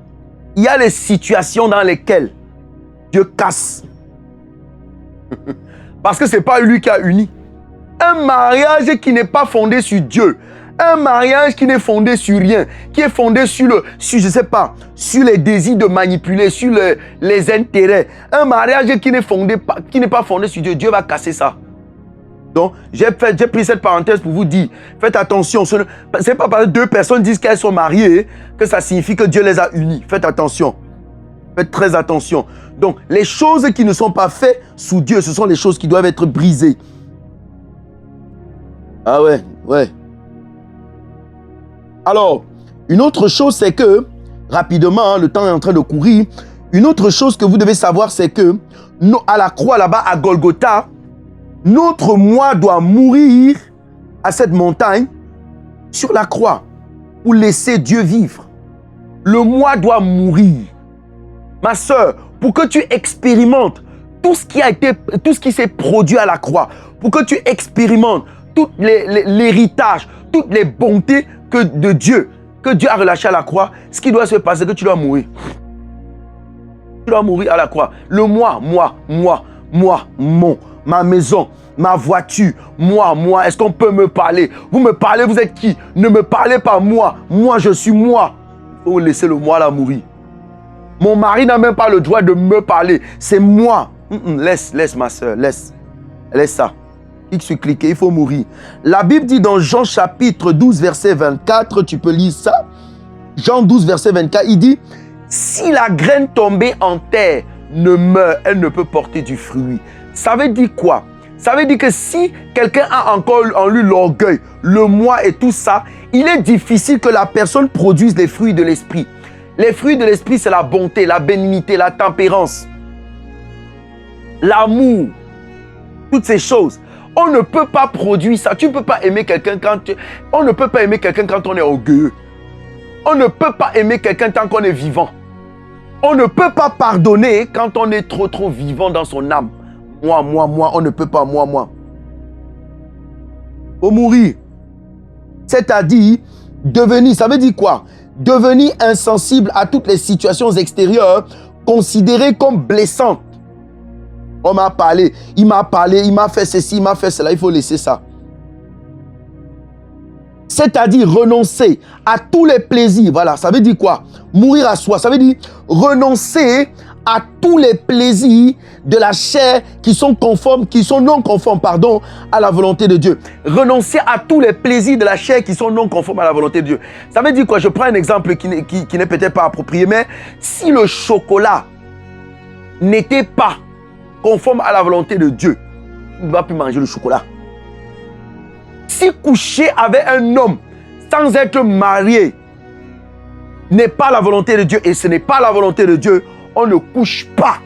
il y a des situations dans lesquelles Dieu casse. Parce que ce n'est pas lui qui a uni. Un mariage qui n'est pas fondé sur Dieu, un mariage qui n'est fondé sur rien, qui est fondé sur je sais pas, sur les désirs de manipuler, sur les intérêts. Un mariage qui n'est pas fondé sur Dieu, Dieu va casser ça. Donc, j'ai pris cette parenthèse pour vous dire, faites attention. Ce n'est pas parce que deux personnes disent qu'elles sont mariées que ça signifie que Dieu les a unies. Faites attention. Faites très attention. Donc, les choses qui ne sont pas faites sous Dieu, ce sont les choses qui doivent être brisées. Ah ouais. Alors, une autre chose, c'est que, rapidement, le temps est en train de courir, une autre chose que vous devez savoir, c'est que, à la croix là-bas, à Golgotha, notre moi doit mourir à cette montagne, sur la croix, pour laisser Dieu vivre. Le moi doit mourir. Ma sœur, pour que tu expérimentes tout ce qui s'est produit à la croix, pour que tu expérimentes tout l'héritage, toutes les bontés de Dieu, que Dieu a relâché à la croix, ce qui doit se passer, c'est que tu dois mourir. Tu dois mourir à la croix. Le moi, ma maison, ma voiture, moi, est-ce qu'on peut me parler? Vous me parlez, vous êtes qui? Ne me parlez pas moi, je suis moi. Il faut laisser le moi là mourir. Mon mari n'a même pas le droit de me parler, c'est moi. Laisse ma soeur, laisse ça. Clique sur cliquer, il faut mourir. La Bible dit dans Jean chapitre 12 verset 24, tu peux lire ça. Jean 12 verset 24, il dit, si la graine tombée en terre ne meurt, elle ne peut porter du fruit. Ça veut dire quoi? Ça veut dire que si quelqu'un a encore en lui l'orgueil, le moi et tout ça, il est difficile que la personne produise les fruits de l'esprit. Les fruits de l'esprit, c'est la bonté, la bénignité, la tempérance, l'amour, toutes ces choses. On ne peut pas produire ça. Tu ne peux pas aimer quelqu'un on ne peut pas aimer quelqu'un quand on est orgueilleux. On ne peut pas aimer quelqu'un tant qu'on est vivant. On ne peut pas pardonner quand on est trop vivant dans son âme. Moi, on ne peut pas, moi. Faut mourir. C'est-à-dire, devenir, ça veut dire quoi? Devenir insensible à toutes les situations extérieures considérées comme blessantes. On m'a parlé, il m'a fait ceci, il m'a fait cela, il faut laisser ça. C'est-à-dire renoncer à tous les plaisirs. Voilà, ça veut dire quoi? Mourir à soi, ça veut dire renoncer à tous les plaisirs de la chair qui sont non conformes, à la volonté de Dieu. Renoncer à tous les plaisirs de la chair qui sont non conformes à la volonté de Dieu. Ça veut dire quoi? Je prends un exemple qui n'est peut-être pas approprié, mais si le chocolat n'était pas conforme à la volonté de Dieu, il ne va plus manger le chocolat. Si coucher avec un homme sans être marié n'est pas la volonté de Dieu et ce n'est pas la volonté de Dieu, on ne couche pas.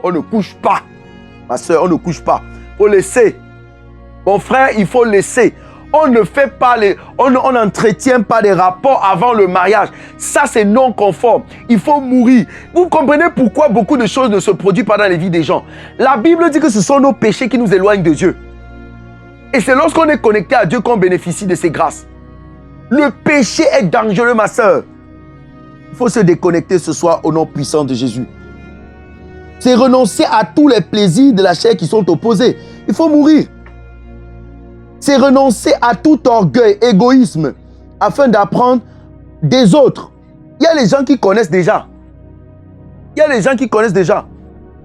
On ne couche pas. Ma soeur, on ne couche pas. Il faut laisser. Mon frère, il faut laisser. On ne fait pas on n'entretient pas des rapports avant le mariage. Ça, c'est non conforme. Il faut mourir. Vous comprenez pourquoi beaucoup de choses ne se produisent pas dans les vies des gens. La Bible dit que ce sont nos péchés qui nous éloignent de Dieu. Et c'est lorsqu'on est connecté à Dieu qu'on bénéficie de ses grâces. Le péché est dangereux, ma soeur. Il faut se déconnecter ce soir au nom puissant de Jésus. C'est renoncer à tous les plaisirs de la chair qui sont opposés. Il faut mourir. C'est renoncer à tout orgueil, égoïsme, afin d'apprendre des autres. Il y a les gens qui connaissent déjà.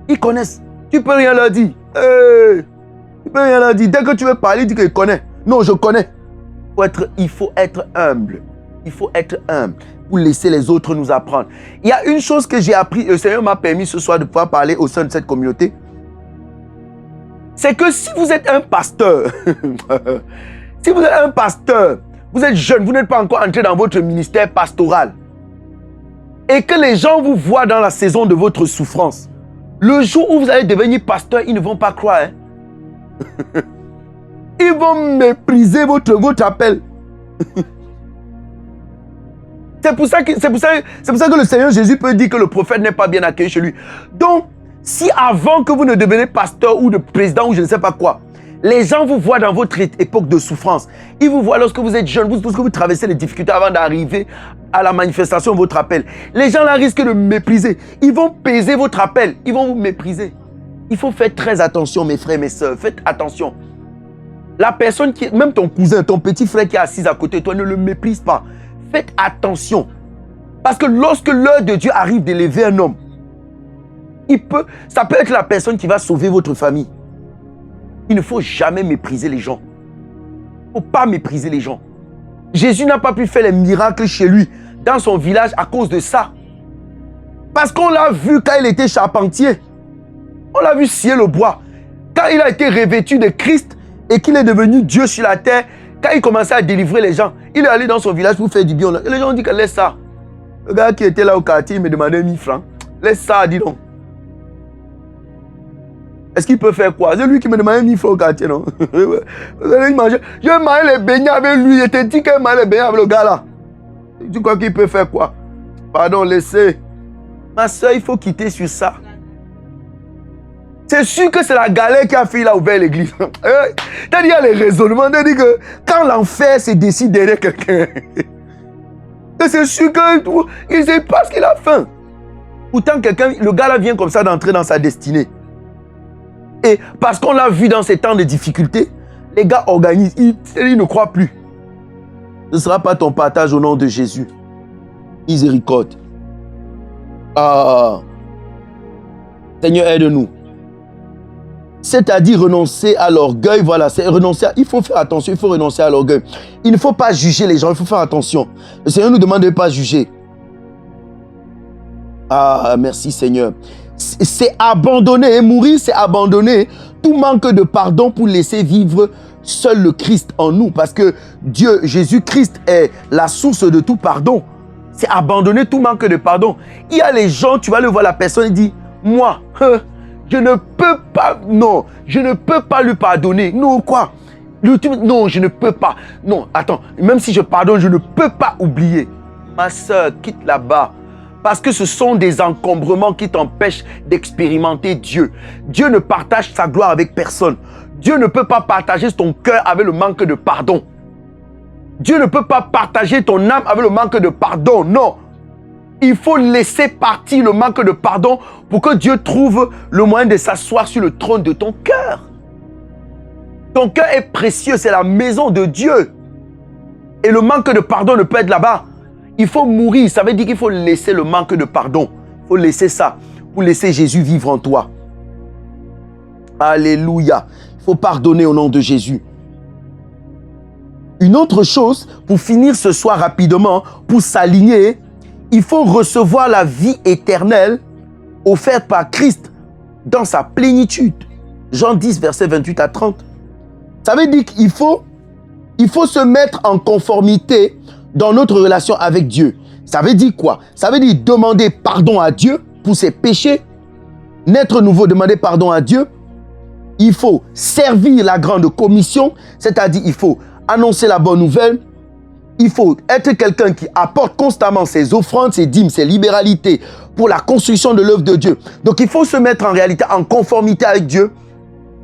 Ils connaissent. Tu peux rien leur dire. Tu peux rien leur dire. Dès que tu veux parler, dis qu'ils connaissent. Non, je connais. Il faut être humble. Il faut être humble pour laisser les autres nous apprendre. Il y a une chose que j'ai appris, le Seigneur m'a permis ce soir de pouvoir parler au sein de cette communauté. C'est que si vous êtes un pasteur, vous êtes jeune, vous n'êtes pas encore entré dans votre ministère pastoral, et que les gens vous voient dans la saison de votre souffrance, le jour où vous allez devenir pasteur, ils ne vont pas croire. Ils vont mépriser votre appel. C'est pour ça que le Seigneur Jésus peut dire que le prophète n'est pas bien accueilli chez lui. Donc, si avant que vous ne deveniez pasteur ou de président ou je ne sais pas quoi, les gens vous voient dans votre époque de souffrance, ils vous voient lorsque vous êtes jeune, lorsque vous traversez les difficultés avant d'arriver à la manifestation de votre appel, les gens là risquent de mépriser. Ils vont peser votre appel, ils vont vous mépriser. Il faut faire très attention, mes frères et mes sœurs. Faites attention. La personne qui est, même ton cousin, ton petit frère qui est assis à côté de toi, ne le méprise pas. Faites attention. Parce que lorsque l'heure de Dieu arrive d'élever un homme, ça peut être la personne qui va sauver votre famille. Il ne faut jamais mépriser les gens. Il ne faut pas mépriser les gens. Jésus n'a pas pu faire les miracles chez lui, dans son village, à cause de ça. Parce qu'on l'a vu quand il était charpentier. On l'a vu scier le bois. Quand il a été revêtu de Christ et qu'il est devenu Dieu sur la terre, quand il commençait à délivrer les gens, il est allé dans son village pour faire du bien. Et les gens ont dit que laisse ça. Le gars qui était là au quartier, il me demandait 1000 francs. Laisse ça, dis donc. Est-ce qu'il peut faire quoi? C'est lui qui me demandait 1000 francs au quartier, non? Je vais manger les beignets avec lui. Je t'ai dit qu'il mangeait les beignets avec le gars là. Tu crois qu'il peut faire quoi? Pardon, laissez. Ma soeur, il faut quitter sur ça. C'est sûr que c'est la galère qui a fait, il a ouvert l'église. T'as dit, il y a les raisonnements. T'as dit que quand l'enfer se décide derrière quelqu'un, c'est sûr qu'il ne sait pas ce qu'il a fait. Pourtant, le gars là vient comme ça d'entrer dans sa destinée. Et parce qu'on l'a vu dans ces temps de difficulté, les gars organisent, ils ne croient plus. Ce ne sera pas ton partage au nom de Jésus. Miséricorde. Ah. Seigneur, aide-nous. C'est-à-dire renoncer à l'orgueil, voilà, c'est renoncer il faut faire attention, il faut renoncer à l'orgueil. Il ne faut pas juger les gens, il faut faire attention. Le Seigneur nous demande de ne pas juger. Ah, merci Seigneur. C'est abandonner, mourir c'est abandonner tout manque de pardon pour laisser vivre seul le Christ en nous. Parce que Dieu, Jésus-Christ est la source de tout pardon. C'est abandonner tout manque de pardon. Il y a les gens, tu vas le voir, la personne dit, moi, je ne peux pas, non, je ne peux pas lui pardonner. Non, quoi? Non, je ne peux pas. Non, attends, même si je pardonne, je ne peux pas oublier. Ma soeur, quitte là-bas. Parce que ce sont des encombrements qui t'empêchent d'expérimenter Dieu. Dieu ne partage sa gloire avec personne. Dieu ne peut pas partager ton cœur avec le manque de pardon. Dieu ne peut pas partager ton âme avec le manque de pardon. Non. Il faut laisser partir le manque de pardon pour que Dieu trouve le moyen de s'asseoir sur le trône de ton cœur. Ton cœur est précieux, c'est la maison de Dieu. Et le manque de pardon ne peut être là-bas. Il faut mourir, ça veut dire qu'il faut laisser le manque de pardon. Il faut laisser ça pour laisser Jésus vivre en toi. Alléluia. Il faut pardonner au nom de Jésus. Une autre chose, pour finir ce soir rapidement, pour s'aligner, il faut recevoir la vie éternelle offerte par Christ dans sa plénitude. Jean 10, versets 28 à 30. Ça veut dire qu'il faut se mettre en conformité dans notre relation avec Dieu. Ça veut dire quoi? Ça veut dire demander pardon à Dieu pour ses péchés, naître nouveau, demander pardon à Dieu. Il faut servir la grande commission, c'est-à-dire il faut annoncer la bonne nouvelle. Il faut être quelqu'un qui apporte constamment ses offrandes, ses dîmes, ses libéralités pour la construction de l'œuvre de Dieu. Donc il faut se mettre en réalité en conformité avec Dieu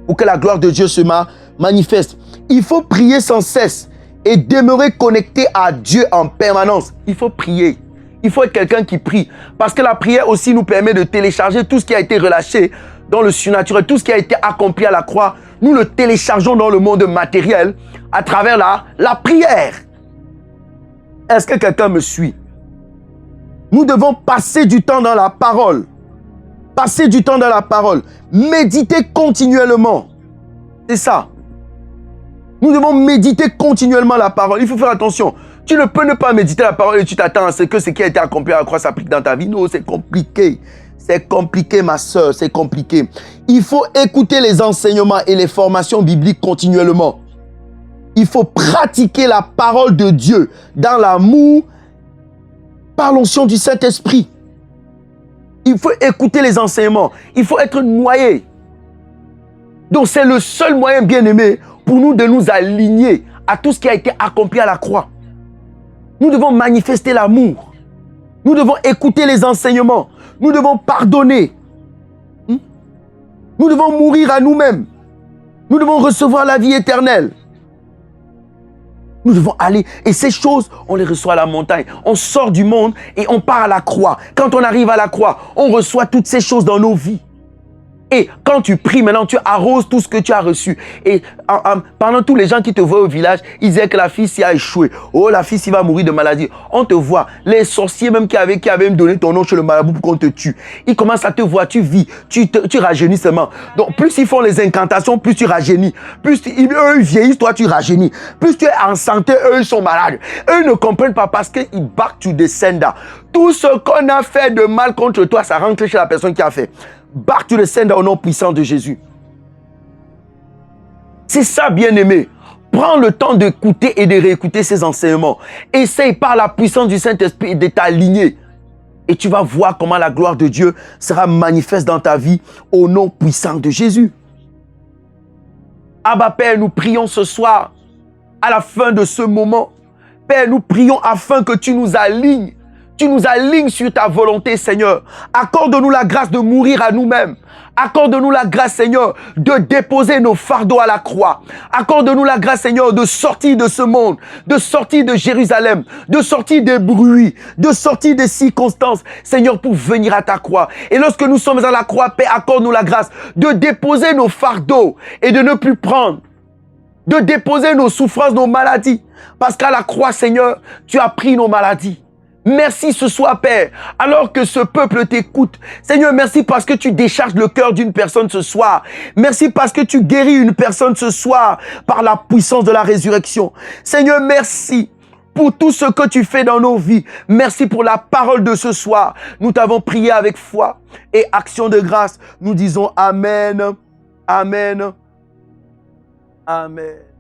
pour que la gloire de Dieu se manifeste. Il faut prier sans cesse et demeurer connecté à Dieu en permanence. Il faut prier. Il faut être quelqu'un qui prie. Parce que la prière aussi nous permet de télécharger tout ce qui a été relâché dans le surnaturel, tout ce qui a été accompli à la croix. Nous le téléchargeons dans le monde matériel à travers la prière. Est-ce que quelqu'un me suit? Nous devons passer du temps dans la parole. Passer du temps dans la parole. Méditer continuellement. C'est ça. Nous devons méditer continuellement la parole. Il faut faire attention. Tu ne peux ne pas méditer la parole et tu t'attends à ce que ce qui a été accompli à la croix s'applique dans ta vie. Non, c'est compliqué. C'est compliqué, ma soeur, c'est compliqué. Il faut écouter les enseignements et les formations bibliques continuellement. Il faut pratiquer la parole de Dieu dans l'amour par l'onction du Saint-Esprit. Il faut écouter les enseignements. Il faut être noyé. Donc c'est le seul moyen, bien-aimé, pour nous de nous aligner à tout ce qui a été accompli à la croix. Nous devons manifester l'amour. Nous devons écouter les enseignements. Nous devons pardonner. Nous devons mourir à nous-mêmes. Nous devons recevoir la vie éternelle. Nous devons aller. Et ces choses, on les reçoit à la montagne. On sort du monde et on part à la croix. Quand on arrive à la croix, on reçoit toutes ces choses dans nos vies. Et quand tu pries, maintenant, tu arroses tout ce que tu as reçu. Et pendant tous les gens qui te voient au village, ils disaient que la fille s'y a échoué. Oh, la fille s'y va mourir de maladie. On te voit. Les sorciers même qui avaient même donné ton nom chez le marabout pour qu'on te tue. Ils commencent à te voir, tu vis, tu rajeunis seulement. Donc, plus ils font les incantations, plus tu rajeunis. Plus eux vieillissent, toi tu rajeunis. Plus tu es en santé, eux ils sont malades. Eux ne comprennent pas parce qu'ils back to the sender. Tout ce qu'on a fait de mal contre toi, ça rentre chez la personne qui a fait. Back to the sender au nom puissant de Jésus. C'est ça, bien-aimé. Prends le temps d'écouter et de réécouter ces enseignements. Essaye par la puissance du Saint-Esprit de t'aligner. Et tu vas voir comment la gloire de Dieu sera manifeste dans ta vie au nom puissant de Jésus. Abba Père, nous prions ce soir, à la fin de ce moment. Père, nous prions afin que tu nous alignes. Tu nous alignes sur ta volonté, Seigneur. Accorde-nous la grâce de mourir à nous-mêmes. Accorde-nous la grâce, Seigneur, de déposer nos fardeaux à la croix. Accorde-nous la grâce, Seigneur, de sortir de ce monde, de sortir de Jérusalem, de sortir des bruits, de sortir des circonstances, Seigneur, pour venir à ta croix. Et lorsque nous sommes à la croix, Père, accorde-nous la grâce de déposer nos fardeaux et de ne plus prendre, de déposer nos souffrances, nos maladies. Parce qu'à la croix, Seigneur, tu as pris nos maladies. Merci ce soir, Père, alors que ce peuple t'écoute. Seigneur, merci parce que tu décharges le cœur d'une personne ce soir. Merci parce que tu guéris une personne ce soir par la puissance de la résurrection. Seigneur, merci pour tout ce que tu fais dans nos vies. Merci pour la parole de ce soir. Nous t'avons prié avec foi et action de grâce. Nous disons Amen, Amen, Amen.